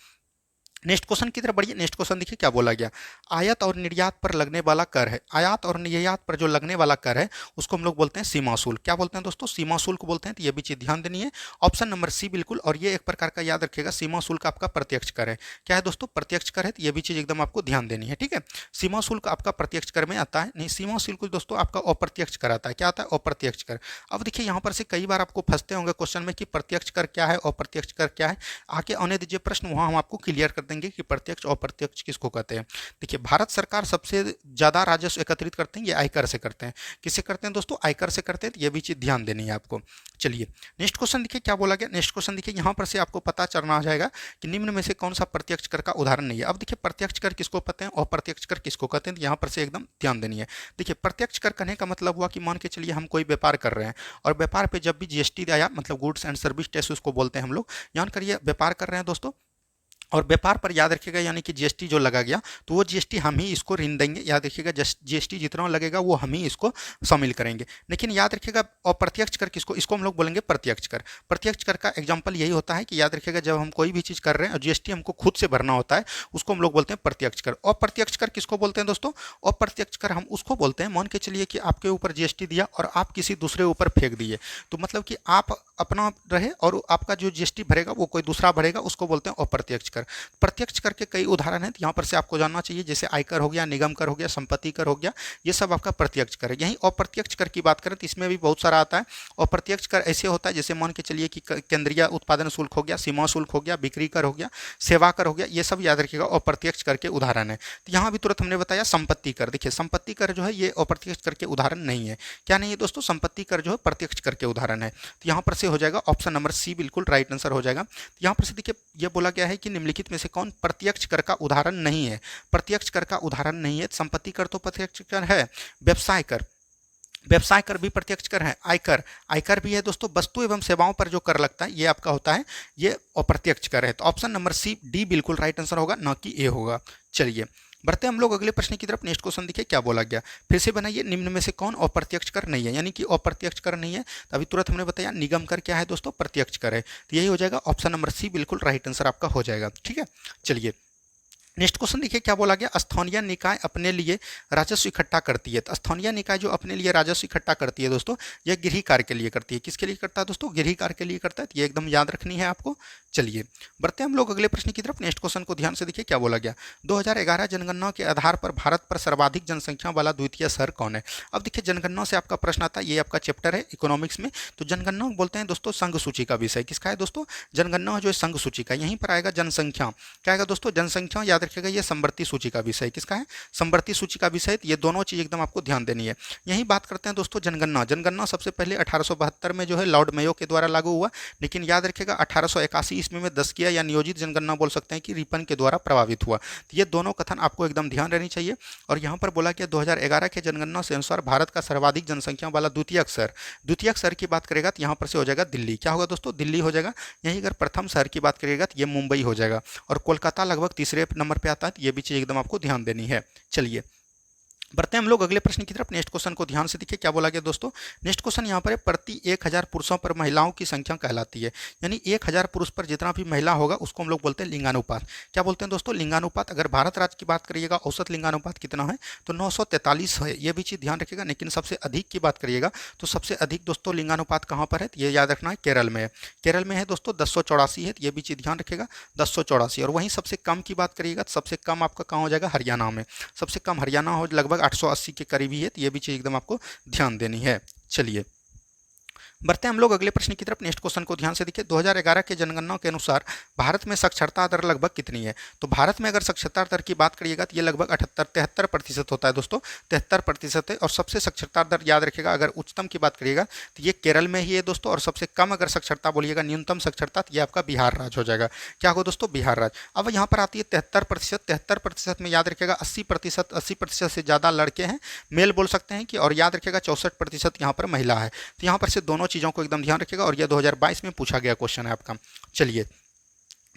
नेक्स्ट क्वेश्चन की तरफ बढ़िए। नेक्स्ट क्वेश्चन देखिए क्या बोला गया। आयात और निर्यात पर लगने वाला कर है, आयात और निर्यात पर जो लगने वाला कर है उसको हम लोग बोलते हैं सीमा शुल्क। क्या बोलते हैं दोस्तों? सीमा शुल्क बोलते हैं। तो ये भी चीज ध्यान देनी है। ऑप्शन नंबर सी बिल्कुल। और ये एक प्रकार का याद रखिएगा, सीमा शुल्क आपका प्रत्यक्ष कर है। क्या है दोस्तों? प्रत्यक्ष कर है। तो ये भी चीज एकदम आपको ध्यान देनी है, ठीक है। सीमा शुल्क आपका प्रत्यक्ष कर में आता है, नहीं सीमा शुल्क दोस्तों आपका अप्रत्यक्ष कर आता है। क्या आता है? अप्रत्यक्ष कर। अब देखिए यहाँ पर से कई बार आपको फंसते होंगे क्वेश्चन में कि प्रत्यक्ष कर क्या है, अप्रत्यक्ष कर क्या है। आके आने दीजिए प्रश्न, वहां हम आपको क्लियर कर देंगे कि प्रत्यक्ष अप्रत्यक्ष किसको कहते हैं। देखिए भारत सरकार सबसे ज्यादा राजस्व एकत्रित करते हैं, ये आयकर से करते हैं। किससे करते हैं दोस्तों? आयकर से करते हैं। तो ये भी चीज ध्यान देनी है आपको। चलिए नेक्स्ट क्वेश्चन देखिए क्या बोला गया। नेक्स्ट क्वेश्चन देखिए यहाँ पर से आपको पता चलना आ जाएगा कि निम्न में से कौन सा प्रत्यक्ष कर का उदाहरण नहीं है। अब देखिए प्रत्यक्ष कर किसको कहते हैं, अप्रत्यक्ष कर किसको कहते हैं, तो यहाँ पर से एकदम ध्यान देनी है। देखिए प्रत्यक्ष कर कहने का मतलब हुआ कि मान के चलिए हम कोई व्यापार कर रहे हैं और व्यापार पे जब भी जीएसटी आया, मतलब गुड्स एंड सर्विस टैक्स उसको बोलते हैं हम लोग। यान करिए व्यापार कर रहे हैं दोस्तों, और व्यापार पर याद रखिएगा यानी कि जीएसटी जो लगा गया तो वो जीएसटी हम ही इसको ऋण देंगे। याद रखिएगा जीएसटी जितना लगेगा वो हम ही इसको शामिल करेंगे। लेकिन याद रखिएगा अप्रत्यक्ष कर किसको, इसको हम लोग बोलेंगे प्रत्यक्ष कर। प्रत्यक्ष कर का एग्जांपल यही होता है कि याद रखिएगा जब हम कोई भी चीज़ कर रहे हैं और जीएसटी हमको खुद से भरना होता है उसको हम लोग बोलते हैं प्रत्यक्ष कर। अप्रत्यक्ष कर किसको बोलते हैं दोस्तों? अप्रत्यक्ष कर हम उसको बोलते हैं, मान के चलिए कि आपके ऊपर जीएसटी दिया और आप किसी दूसरे ऊपर फेंक दिए, तो मतलब कि आप अपना रहे और आपका जो जीएसटी भरेगा वो कोई दूसरा भरेगा, उसको बोलते हैं अप्रत्यक्ष कर। प्रत्यक्ष कर के कई उदाहरण हैं, तो यहाँ पर से आपको जानना चाहिए, जैसे आयकर हो गया, निगम कर हो गया, संपत्ति कर हो गया, ये सब आपका प्रत्यक्ष कर है। यहीं अप्रत्यक्ष कर की बात करें तो इसमें भी बहुत सारा आता है। अप्रत्यक्ष कर ऐसे होता है जैसे मान के चलिए कि केंद्रीय उत्पादन शुल्क हो गया, सीमा शुल्क हो गया, बिक्री कर हो गया, सेवा कर हो गया, ये सब याद रखिएगा अप्रत्यक्ष कर के उदाहरण है। तो यहाँ भी तुरंत हमने बताया संपत्ति कर। देखिए संपत्ति कर जो है ये अप्रत्यक्ष कर के उदाहरण नहीं है। क्या नहीं है दोस्तों? संपत्ति कर जो है प्रत्यक्ष कर के उदाहरण है। तो यहाँ पर से हो जाएगा ऑप्शन नंबर सी बिल्कुल राइट आंसर हो जाएगा। यहाँ पर से देखिए ये बोला गया है कि निम्नलिखित में से कौन प्रत्यक्ष कर का उदाहरण नहीं है। प्रत्यक्ष कर का उदाहरण नहीं है। संपत्ति कर तो प्रत्यक्ष कर है, व्यवसाय कर, व्यवसाय कर भी प्रत्यक्ष कर है, आयकर, आयकर भी है दोस्तों। वस्तु एवं सेवाओं पर जो कर लगता है ये आपका होता है, ये अप्रत्यक्ष कर है। तो ऑप्शन नंबर सी डी बिल्कुल राइट आंसर होगा, ना कि ए होगा। चलिए बढ़ते हम लोग अगले प्रश्न की तरफ। नेक्स्ट क्वेश्चन देखिए क्या बोला गया। फिर से बनाइए, निम्न में से कौन अप्रत्यक्ष कर नहीं है, यानी कि अप्रत्यक्ष कर नहीं है। तो अभी तुरंत हमने बताया निगम कर क्या है दोस्तों? प्रत्यक्ष कर है। तो यही हो जाएगा ऑप्शन नंबर सी बिल्कुल राइट आंसर आपका हो जाएगा, ठीक है। चलिए नेक्स्ट क्वेश्चन देखिए क्या बोला गया। स्थानीय निकाय अपने लिए राजस्व इकट्ठा करती है। तो स्थानीय निकाय जो अपने लिए राजस्व इकट्ठा करती है दोस्तों, यह गृह कार्य के लिए करती है। किसके लिए करता है दोस्तों? गृह कार्य के लिए करता है। तो ये एकदम याद रखनी है आपको। चलिए बढ़ते हैं हम लोग अगले प्रश्न की तरफ। नेक्स्ट क्वेश्चन को ध्यान से देखिए क्या बोला गया। 2011 जनगणना के आधार पर भारत पर सर्वाधिक जनसंख्या वाला द्वितीय शहर कौन है। अब देखिए जनगणना से आपका प्रश्न आता है, ये आपका चैप्टर है इकोनॉमिक्स में। तो जनगणना बोलते हैं दोस्तों संघ सूची का विषय। किसका है दोस्तों? जनगणना जो है संघ सूची का। यहीं पर आएगा जनसंख्या। क्या आएगा दोस्तों? जनसंख्या। याद रखिएगा ये संवर्ती सूची का विषय। किसका है? संवर्ती सूची का विषय। ये दोनों चीज एकदम आपको ध्यान देनी है। यही बात करते हैं दोस्तों जनगणना। जनगणना सबसे पहले 1872 में जो है लॉर्ड मेयो के द्वारा लागू हुआ, लेकिन याद रखिएगा 1881 ईस्वी में दशकीय या नियोजित जनगणना बोल सकते हैं कि रिपन के द्वारा प्रभावित हुआ। तो ये दोनों कथन आपको एकदम ध्यान रहनी चाहिए। और यहाँ पर बोला कि 2011 के जनगणना से अनुसार भारत का सर्वाधिक जनसंख्या वाला द्वितीय शहर की बात करेगा तो यहाँ पर से हो जाएगा दिल्ली। क्या होगा दोस्तों? दिल्ली हो जाएगा। यहीं अगर प्रथम शहर की बात करेगा तो ये मुंबई हो जाएगा। और कोलकाता लगभग तीसरे नंबर पर आता है। तो ये भी चीज एकदम आपको ध्यान देनी है। चलिए बढ़ते हैं हम लोग अगले प्रश्न की तरफ। नेक्स्ट क्वेश्चन को ध्यान से देखिए क्या बोला गया दोस्तों। नेक्स्ट क्वेश्चन यहाँ पर है, प्रति 1000 पुरुषों पर महिलाओं की संख्या कहलाती है। यानी 1000 पुरुष पर जितना भी महिला होगा उसको हम लोग बोलते हैं लिंगानुपात। क्या बोलते हैं दोस्तों? लिंगानुपात। अगर भारत राज्य की बात करिएगा औसत लिंगानुपात कितना है तो 943 है। ये भी चीज़ ध्यान रखिएगा। लेकिन सबसे अधिक की बात करिएगा तो सबसे अधिक दोस्तों लिंगानुपात कहाँ पर है? ये याद रखना है, केरल में है। केरल में है दोस्तों 1084 है। ये भी चीज़ ध्यान रखिएगा 1084। और वहीं सबसे कम की बात करिएगा तो सबसे कम आपका कहाँ हो जाएगा? हरियाणा में। सबसे कम हरियाणा हो लगभग 880 के करीब ही है। तो ये भी चीज़ एकदम आपको ध्यान देनी है। चलिए बढ़ते हैं हम लोग अगले प्रश्न की तरफ। नेक्स्ट क्वेश्चन को ध्यान से देखिए। 2011 के जनगणना के अनुसार भारत में साक्षरता दर लगभग कितनी है। तो भारत में अगर साक्षरता दर की बात करिएगा तो ये लगभग 73% होता है दोस्तों। 73% है। और सबसे साक्षरता दर याद रखिएगा, अगर उच्चतम की बात करिएगा तो ये केरल में ही है दोस्तों। और सबसे कम अगर साक्षरता बोलिएगा, न्यूनतम साक्षरता, तो ये आपका बिहार राज्य हो जाएगा। क्या होगा दोस्तों? बिहार राज्य। अब यहाँ पर आती है 73%। 73% में याद रखिएगा 80% से ज़्यादा लड़के हैं, मेल बोल सकते हैं कि। और याद रखिएगा 64% यहाँ पर महिला है। तो यहाँ पर से दोनों चीज़ों को एकदम ध्यान रखिएगा। और यह 2022 में पूछा गया क्वेश्चन है आपका। चलिए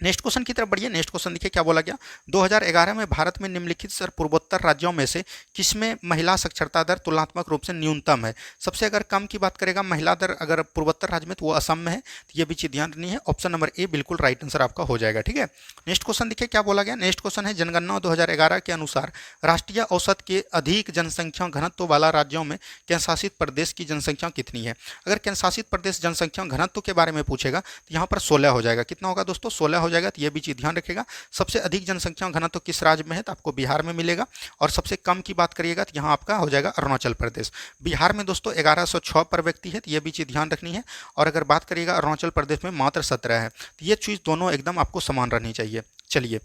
नेक्स्ट क्वेश्चन की तरफ बढ़िए। नेक्स्ट क्वेश्चन देखिए क्या बोला गया। 2011 में भारत में निम्नलिखित सर पूर्वोत्तर राज्यों में से किसमें महिला साक्षरता दर तुलनात्मक रूप से न्यूनतम है। सबसे अगर कम की बात करेगा महिला दर अगर पूर्वोत्तर राज्य में, तो वो असम में है। तो ये भी चीज ध्यान रखनी है। ऑप्शन नंबर ए बिल्कुल राइट आंसर आपका हो जाएगा। ठीक है, नेक्स्ट क्वेश्चन देखिए क्या बोला गया। नेक्स्ट क्वेश्चन है जनगणना 2011 के अनुसार राष्ट्रीय औसत के अधिक जनसंख्या घनत्व वाला राज्यों में केंद्र शासित प्रदेश की जनसंख्या कितनी है। अगर केंद्र शासित प्रदेश जनसंख्या घनत्व के बारे में पूछेगा तो यहाँ पर 16 हो जाएगा। कितना होगा दोस्तों, 16 हो जाएगा। तो ये भी चीज ध्यान रखिएगा। सबसे अधिक जनसंख्या घनत्व किस राज्य में है, तो आपको बिहार में मिलेगा। और सबसे कम की बात करिएगा तो यहाँ आपका हो जाएगा अरुणाचल प्रदेश। बिहार में दोस्तों 1106 पर व्यक्ति है, तो ये भी चीज ध्यान रखनी है। और अगर बात करिएगा अरुणाचल प्रदेश में मात्र 17 है। तो ये चीज दोनों एकदम आपको समान रहनी चाहिए। चलिए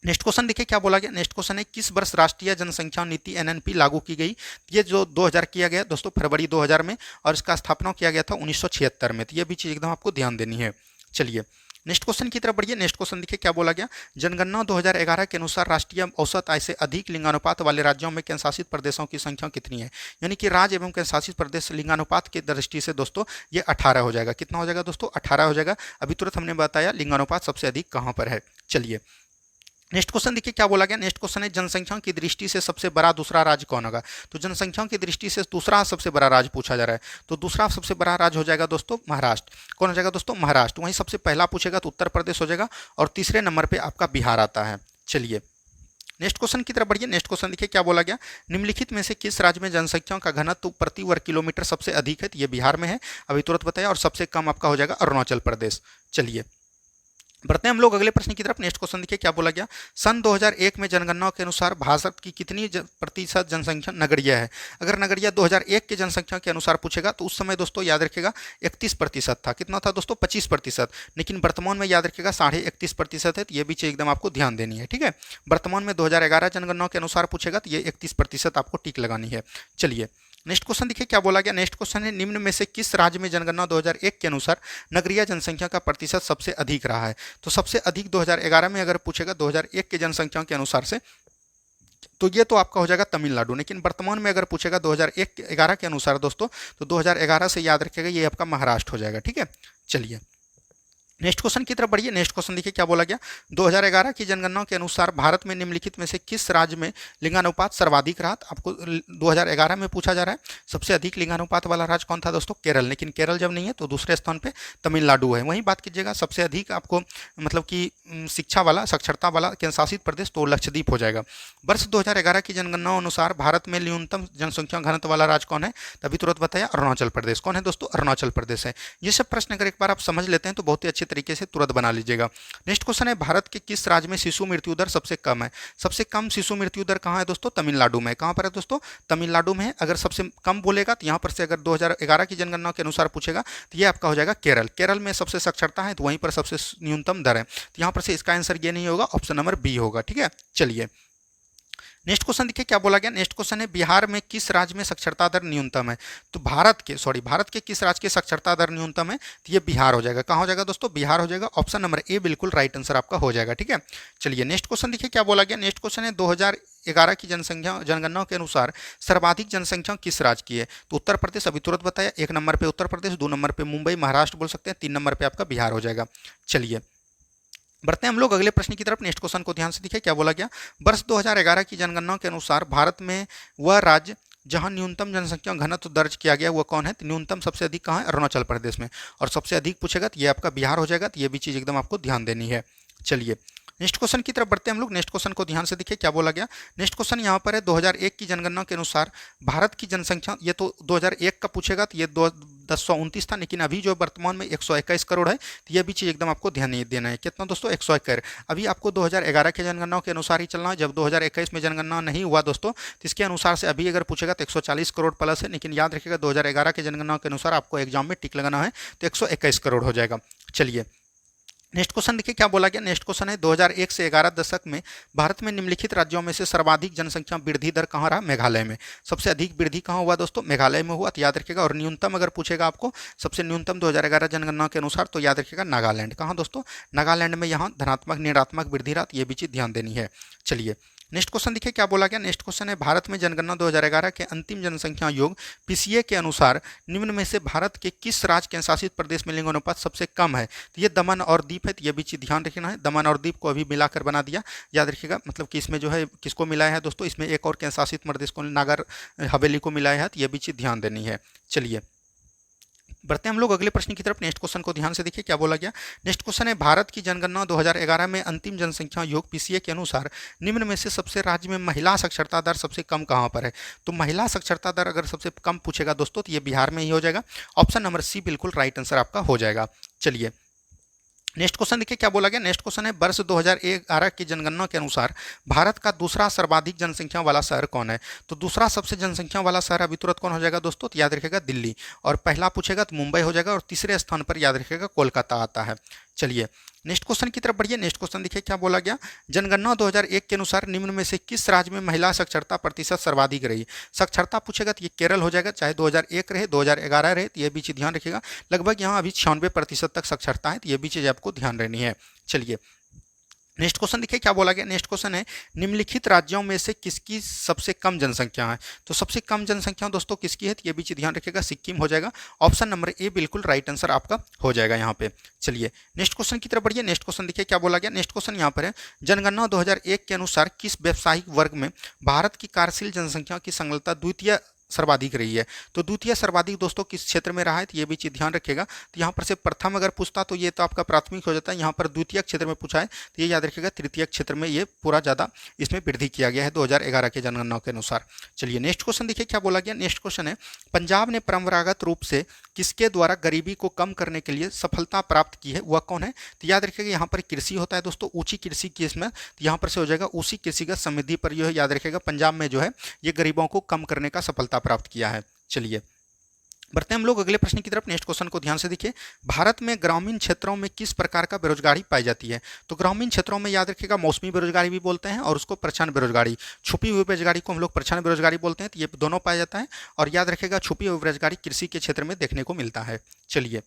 नेक्स्ट क्वेश्चन देखिए क्या बोला गया। नेक्स्ट क्वेश्चन है किस वर्ष राष्ट्रीय जनसंख्या नीति एनएनपी लागू की गई। ये जो 2000 किया गया दोस्तों, फरवरी 2000 में, और इसका स्थापना किया गया था 1976 में। तो ये भी चीज एकदम आपको ध्यान देनी है। चलिए नेक्स्ट क्वेश्चन की तरफ बढ़िए। नेक्स्ट क्वेश्चन देखिए क्या बोला गया। जनगणना 2011 के अनुसार राष्ट्रीय औसत आय से अधिक लिंगानुपात वाले राज्यों में केंद्र शासित प्रदेशों की संख्या कितनी है। यानी कि राज्य एवं केंद्र शासित प्रदेश लिंगानुपात की दृष्टि से दोस्तों ये 18 हो जाएगा। कितना हो जाएगा दोस्तों, 18 हो जाएगा। अभी तुरंत हमने बताया लिंगानुपात सबसे अधिक कहाँ पर है। चलिए नेक्स्ट क्वेश्चन देखिए क्या बोला गया। नेक्स्ट क्वेश्चन है जनसंख्या की दृष्टि से सबसे बड़ा दूसरा राज्य कौन होगा। तो जनसंख्या की दृष्टि से दूसरा सबसे बड़ा राज्य पूछा जा रहा है। तो दूसरा सबसे बड़ा राज्य हो जाएगा दोस्तों महाराष्ट्र। कौन हो जाएगा दोस्तों, महाराष्ट्र। वहीं सबसे पहला पूछेगा तो उत्तर प्रदेश हो जाएगा। और तीसरे नंबर पर आपका बिहार आता है। चलिए नेक्स्ट क्वेश्चन की तरफ बढ़िए। नेक्स्ट क्वेश्चन देखिए क्या बोला गया। निम्नलिखित में से किस राज्य में जनसंख्या का घनत्व प्रति वर्ग किलोमीटर सबसे अधिक है। तो ये बिहार में है, अभी तुरंत बताया। और सबसे कम आपका हो जाएगा अरुणाचल प्रदेश। चलिए बढ़ते हैं हम लोग अगले प्रश्न की तरफ। नेक्स्ट क्वेश्चन देखिए क्या बोला गया। सन 2001 में जनगणना के अनुसार भारत की कितनी प्रतिशत जनसंख्या नगरीय है। अगर नगरीय 2001 के जनसंख्या के अनुसार पूछेगा तो उस समय दोस्तों याद रखिएगा 31% था। कितना था दोस्तों, 25%। लेकिन वर्तमान में याद रखिएगा 31.5% है। तो ये भी चीज एकदम आपको ध्यान देनी है। ठीक है, वर्तमान में 2011 जनगणना के अनुसार पूछेगा तो ये 31% आपको टिक लगानी है। चलिए नेक्स्ट क्वेश्चन देखिए क्या बोला गया। नेक्स्ट क्वेश्चन है निम्न में से किस राज्य में जनगणना 2001 के अनुसार नगरीय जनसंख्या का प्रतिशत सबसे अधिक रहा है। तो सबसे अधिक 2011 में अगर पूछेगा 2001 के जनसंख्या के अनुसार से, तो ये तो आपका हो जाएगा तमिलनाडु। लेकिन वर्तमान में अगर पूछेगा 2011 के अनुसार दोस्तों, तो 2011 से याद रखिएगा ये आपका महाराष्ट्र हो जाएगा। ठीक है, चलिए नेक्स्ट क्वेश्चन की तरफ बढ़िए। नेक्स्ट क्वेश्चन देखिए क्या बोला गया। 2011 की जनगणना के अनुसार भारत में निम्नलिखित में से किस राज्य में लिंगानुपात सर्वाधिक रहा। आपको 2011 में पूछा जा रहा है। सबसे अधिक लिंगानुपात वाला राज्य कौन था दोस्तों, केरल। लेकिन केरल जब नहीं है तो दूसरे स्थान पे तमिलनाडु है। वहीं बात कीजिएगा सबसे अधिक आपको मतलब कि शिक्षा वाला, साक्षरता वाला केंद्र शासित प्रदेश, तो लक्षद्वीप हो जाएगा। वर्ष 2011 की जनगणना अनुसार भारत में न्यूनतम जनसंख्या घनत्व वाला राज्य कौन है। तभी तुरंत बताया अरुणाचल प्रदेश। कौन है दोस्तों, अरुणाचल प्रदेश है। ये सब प्रश्न अगर एक बार आप समझ लेते हैं तो बहुत ही अच्छे तरीके से तुरंत बना लीजिएगा। नेक्स्ट क्वेश्चन है भारत के किस राज्य में शिशु मृत्यु दर सबसे कम है। सबसे कम शिशु मृत्यु दर कहाँ है दोस्तों, तमिलनाडु में। कहाँ पर है दोस्तों, तमिलनाडु में है। अगर सबसे कम बोलेगा तो यहाँ पर से अगर 2011 की जनगणना के अनुसार पूछेगा तो ये आपका हो जाएगा केरल। केरल में सबसे साक्षरता है तो वहीं पर सबसे न्यूनतम दर है। तो यहाँ पर से इसका आंसर ये नहीं होगा, ऑप्शन नंबर बी होगा। ठीक है, चलिए नेक्स्ट क्वेश्चन देखिए क्या बोला गया। नेक्स्ट क्वेश्चन है बिहार में किस राज्य में साक्षरता दर न्यूनतम है। तो भारत के किस राज्य की साक्षरता दर न्यूनतम है। तो ये बिहार हो जाएगा। कहाँ हो जाएगा दोस्तों, बिहार हो जाएगा। ऑप्शन नंबर ए बिल्कुल राइट आंसर आपका हो जाएगा। ठीक है, चलिए नेक्स्ट क्वेश्चन देखिए क्या बोला गया। नेक्स्ट क्वेश्चन है 2011 की जनगणना के अनुसार सर्वाधिक जनसंख्या किस राज्य की है। तो उत्तर प्रदेश, अभी तुरंत बताया। 1 नंबर पे उत्तर प्रदेश, 2 नंबर पे मुंबई महाराष्ट्र बोल सकते हैं, 3 नंबर पे आपका बिहार हो जाएगा। चलिए बढ़ते हैं हम लोग अगले प्रश्न की तरफ। नेक्स्ट क्वेश्चन को ध्यान से देखिए क्या बोला गया। वर्ष 2011 की जनगणना के अनुसार भारत में वह राज्य जहां न्यूनतम जनसंख्या घनत्व दर्ज किया गया वह कौन है। तो न्यूनतम सबसे अधिक कहाँ है, अरुणाचल प्रदेश में। और सबसे अधिक पूछेगा तो ये आपका बिहार हो जाएगा। तो ये भी चीज़ एकदम आपको ध्यान देनी है। चलिए नेक्स्ट क्वेश्चन की तरफ बढ़ते हैं हम लोग। नेक्स्ट क्वेश्चन को ध्यान से देखिए क्या बोला गया। नेक्स्ट क्वेश्चन यहाँ पर है 2001 की जनगणना के अनुसार भारत की जनसंख्या, ये तो 2001 का पूछेगा तो ये 1029 था। लेकिन अभी जो वर्तमान में 121 करोड़ है। तो ये भी चीज़ एकदम आपको ध्यान देना है। कितना दोस्तों, 121। अभी आपको 2011 के जनगणना के अनुसार ही चलना है। जब 2021 में जनगणना नहीं हुआ दोस्तों, तो इसके अनुसार से अभी अगर पूछेगा तो 140 करोड़ प्लस है। लेकिन याद रखिएगा 2011 के जनगणना के अनुसार आपको एग्जाम में टिक लगाना है तो 121 करोड़ हो जाएगा। चलिए नेक्स्ट क्वेश्चन देखिए क्या बोला गया। नेक्स्ट क्वेश्चन है 2001 से 11 दशक में भारत में निम्नलिखित राज्यों में से सर्वाधिक जनसंख्या वृद्धि दर कहाँ रहा। मेघालय में। सबसे अधिक वृद्धि कहाँ हुआ दोस्तों, मेघालय में हुआ। तो याद रखिएगा। और न्यूनतम अगर पूछेगा आपको सबसे न्यूनतम 2011 जनगणना के अनुसार, तो याद रखिएगा नागालैंड। कहाँ दोस्तों, नागालैंड में यहाँ धनात्मक ऋणात्मक वृद्धि रहा। तो ये भी चीज़ ध्यान देनी है। चलिए नेक्स्ट क्वेश्चन देखिए क्या बोला गया। नेक्स्ट क्वेश्चन है, भारत में जनगणना 2011 के अंतिम जनसंख्या योग पीसीए के अनुसार निम्न में से भारत के किस राज्य केंद्र शासित प्रदेश में लिंग अनुपात सबसे कम है। तो ये दमन और दीप है, तो ये भी चीज ध्यान रखना है। दमन और दीप को अभी मिलाकर बना दिया, याद रखिएगा। मतलब कि इसमें जो है किसको मिलाया है दोस्तों, इसमें एक और केंद्र शासित प्रदेश को, नागर हवेली को मिलाया है, तो ये भी चीज ध्यान देनी है। चलिए बढ़ते हैं हम लोग अगले प्रश्न की तरफ। नेक्स्ट क्वेश्चन को ध्यान से देखिए क्या बोला गया। नेक्स्ट क्वेश्चन है, भारत की जनगणना 2011 में अंतिम जनसंख्या योग पीसीए के अनुसार निम्न में से सबसे राज्य में महिला साक्षरता दर सबसे कम कहां पर है। तो महिला साक्षरता दर अगर सबसे कम पूछेगा दोस्तों तो ये बिहार में ही हो जाएगा। ऑप्शन नंबर सी बिल्कुल राइट आंसर आपका हो जाएगा। चलिए नेक्स्ट क्वेश्चन देखिए क्या बोला गया। नेक्स्ट क्वेश्चन है, वर्ष 2011 की जनगणना के अनुसार भारत का दूसरा सर्वाधिक जनसंख्या वाला शहर कौन है। तो दूसरा सबसे जनसंख्या वाला शहर अभी तुरंत कौन हो जाएगा दोस्तों, तो याद रखिएगा दिल्ली। और पहला पूछेगा तो मुंबई हो जाएगा, और तीसरे स्थान पर याद रखिएगा कोलकाता आता है। चलिए नेक्स्ट क्वेश्चन की तरफ बढ़िए। नेक्स्ट क्वेश्चन देखिए क्या बोला गया। जनगणना 2001 के अनुसार निम्न में से किस राज्य में महिला साक्षरता प्रतिशत सर्वाधिक रही। साक्षरता पूछेगा तो ये केरल हो जाएगा, चाहे 2001 रहे 2011 रहे, तो ये भी चीज ध्यान रखिएगा। लगभग यहाँ अभी 96% तक साक्षरता है, तो ये भी चीज आपको ध्यान रहनी है। चलिए नेक्स्ट क्वेश्चन देखिए क्या बोला गया। नेक्स्ट क्वेश्चन है, निम्नलिखित राज्यों में से किसकी सबसे कम जनसंख्या है। तो सबसे कम जनसंख्या दोस्तों किसकी है, तो ये भी चीज ध्यान रखिएगा, सिक्किम हो जाएगा। ऑप्शन नंबर ए बिल्कुल राइट आंसर आपका हो जाएगा यहाँ पे। चलिए नेक्स्ट क्वेश्चन की तरफ बढ़िए। नेक्स्ट क्वेश्चन देखिए क्या बोला गया। नेक्स्ट क्वेश्चन यहाँ पर है, जनगणना 2001 के अनुसार किस व्यावसायिक वर्ग में भारत की कार्यशील जनसंख्या की संलग्नता द्वितीय सर्वाधिक रही है। तो द्वितीय सर्वाधिक दोस्तों किस क्षेत्र में रहा है, तो ये भी चीज ध्यान रखिएगा। तो यहाँ पर से प्रथम अगर पूछता तो ये तो आपका प्राथमिक हो जाता है, यहाँ पर द्वितीय क्षेत्र में पूछा है तो ये याद रखिएगा तृतीय क्षेत्र में ये पूरा ज़्यादा इसमें वृद्धि किया गया है 2011 के जनगणना के अनुसार। चलिए नेक्स्ट क्वेश्चन देखिए क्या बोला गया। नेक्स्ट क्वेश्चन है, पंजाब ने परंपरागत रूप से किसके द्वारा गरीबी को कम करने के लिए सफलता प्राप्त की है, वह कौन है। तो याद रखिएगा यहाँ पर कृषि होता है दोस्तों, ऊंची कृषि की इसमें, तो यहाँ पर से हो जाएगा उसी कृषिगत समृद्धि पर जो है याद रखिएगा पंजाब में जो है ये गरीबों को कम करने का सफलता प्राप्त किया है। चलिए बढ़ते हैं हम लोग अगले प्रश्न की तरफ। नेक्स्ट क्वेश्चन को ध्यान से देखिए, भारत में ग्रामीण क्षेत्रों में किस प्रकार का बेरोजगारी पाई जाती है। तो ग्रामीण क्षेत्रों में याद रखिएगा मौसमी बेरोजगारी भी बोलते हैं और उसको प्रच्छन्न बेरोजगारी, छुपी हुई बेरोजगारी को हम लोग प्रच्छन्न बेरोजगारी बोलते हैं, तो ये दोनों पाया जाता है। और याद रखिएगा छुपी हुई बेरोजगारी कृषि के क्षेत्र में देखने को मिलता है। चलिए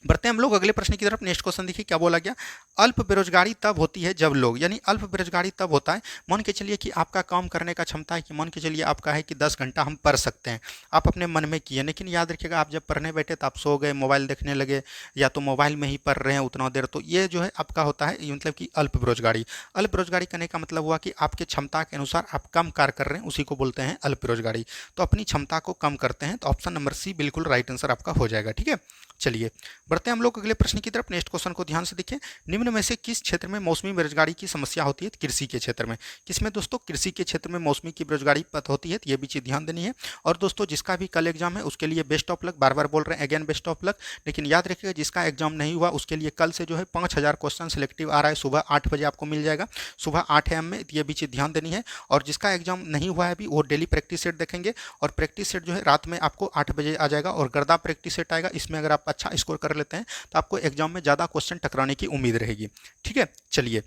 बढ़ते हैं हम लोग अगले प्रश्न की तरफ। नेक्स्ट क्वेश्चन देखिए क्या बोला गया। अल्प बेरोजगारी तब होती है जब लोग, यानी अल्प बेरोजगारी तब होता है, मान के चलिए कि आपका काम करने का क्षमता है कि मान के चलिए आपका है कि 10 घंटा हम पढ़ सकते हैं, आप अपने मन में किए, लेकिन याद रखिएगा आप जब पढ़ने बैठे तो आप सो गए, मोबाइल देखने लगे, या तो मोबाइल में ही पढ़ रहे हैं उतना देर, तो ये जो है आपका होता है ये मतलब कि अल्प बेरोजगारी। अल्प बेरोजगारी करने का मतलब हुआ कि आपके क्षमता के अनुसार आप कम कार्य कर रहे हैं, उसी को बोलते हैं अल्प बेरोजगारी। तो अपनी क्षमता को कम करते हैं, तो ऑप्शन नंबर सी बिल्कुल राइट आंसर आपका हो जाएगा। ठीक है चलिए बढ़ते हैं हम लोग अगले प्रश्न की तरफ। नेक्स्ट क्वेश्चन को ध्यान से देखिए, निम्न में से किस क्षेत्र में मौसमी बेरोजगारी की समस्या होती है। कृषि के क्षेत्र में, किसमें दोस्तों, कृषि के क्षेत्र में मौसमी की बेरोजगारी होती है, तो ये भी चीज ध्यान देनी है। और दोस्तों जिसका भी कल एग्जाम है उसके लिए बेस्ट ऑफ लक, बार बार बोल रहे हैं अगेन बेस्ट ऑफ लक। लेकिन याद रखिएगा जिसका एग्जाम नहीं हुआ उसके लिए कल से जो है 5000 क्वेश्चन सिलेक्टिव आ रहा है, सुबह 8 बजे आपको मिल जाएगा, सुबह 8 AM में, ये भी चीज ध्यान देनी है। और जिसका एग्जाम नहीं हुआ है अभी वो डेली प्रैक्टिस सेट देखेंगे, और प्रैक्टिस सेट जो है रात में आपको 8 बजे आ जाएगा, और गर्दा प्रैक्टिस सेट आएगा। इसमें अगर आप अच्छा स्कोर कर लेते हैं तो आपको एग्जाम में ज़्यादा क्वेश्चन टकराने की उम्मीद रहेगी। ठीक है चलिए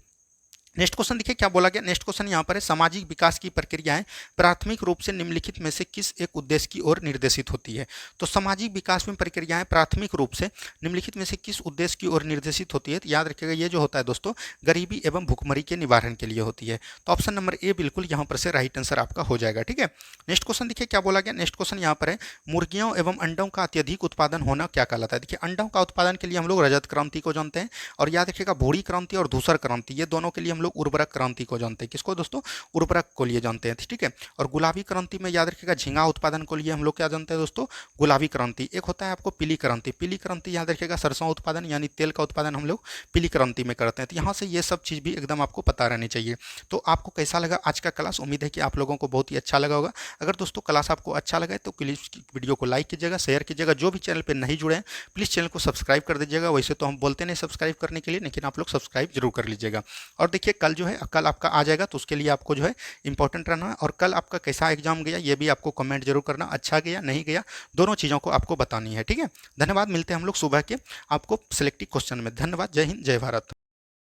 नेक्स्ट क्वेश्चन देखिए क्या बोला गया। नेक्स्ट क्वेश्चन यहाँ पर है, सामाजिक विकास की प्रक्रियाएं प्राथमिक रूप से निम्नलिखित में से किस एक उद्देश्य की ओर निर्देशित होती है। तो सामाजिक विकास में प्रक्रियाएं प्राथमिक रूप से निम्नलिखित में से किस उद्देश्य की ओर निर्देशित होती है। तो याद रखिएगा ये जो होता है दोस्तों गरीबी एवं भुखमरी के निवारण के लिए होती है। तो ऑप्शन नंबर ए बिल्कुल यहाँ पर से राइट आंसर आपका हो जाएगा। ठीक है नेक्स्ट क्वेश्चन देखिए क्या बोला गया। नेक्स्ट क्वेश्चन यहाँ पर है, मुर्गियों एवं अंडों का अत्यधिक उत्पादन होना क्या कहलाता है। देखिए अंडों का उत्पादन के लिए हम लोग रजत क्रांति को जानते हैं, और याद रखिएगा भूरी क्रांति और धूसर क्रांति, ये दोनों के लिए हम लोग उर्वरक क्रांति को जानते हैं। किसको दोस्तों, उर्वरक को लिए जानते हैं। ठीक है और गुलाबी क्रांति में याद रखिएगा झींगा उत्पादन को लिए हम लोग क्या जानते हैं दोस्तों, गुलाबी क्रांति। एक होता है आपको पीली क्रांति, पीली क्रांति याद रखिएगा सरसों उत्पादन यानी तेल का उत्पादन हम लोग पीली क्रांति में करते हैं। तो यहाँ से ये सब चीज़ भी एकदम आपको पता रहनी चाहिए। तो आपको कैसा लगा आज का क्लास, उम्मीद है कि आप लोगों को बहुत ही अच्छा लगा होगा। अगर दोस्तों क्लास आपको अच्छा लगा तो प्लीज़ वीडियो को लाइक कीजिएगा, शेयर कीजिएगा। जो भी चैनल पर नहीं जुड़े हैं प्लीज़ चैनल को सब्सक्राइब कर दीजिएगा। वैसे तो हम बोलते नहीं सब्सक्राइब करने के लिए, लेकिन आप लोग सब्सक्राइब जरूर कर लीजिएगा। और देखिए कल जो है कल आपका आ जाएगा, तो उसके लिए आपको जो है इंपॉर्टेंट रहना है। और कल आपका कैसा एग्जाम गया ये भी आपको कमेंट जरूर करना, अच्छा गया नहीं गया दोनों चीज़ों को आपको बतानी है। ठीक है धन्यवाद, मिलते हैं हम लोग सुबह के आपको सिलेक्टिव क्वेश्चन में। धन्यवाद, जय हिंद जय भारत।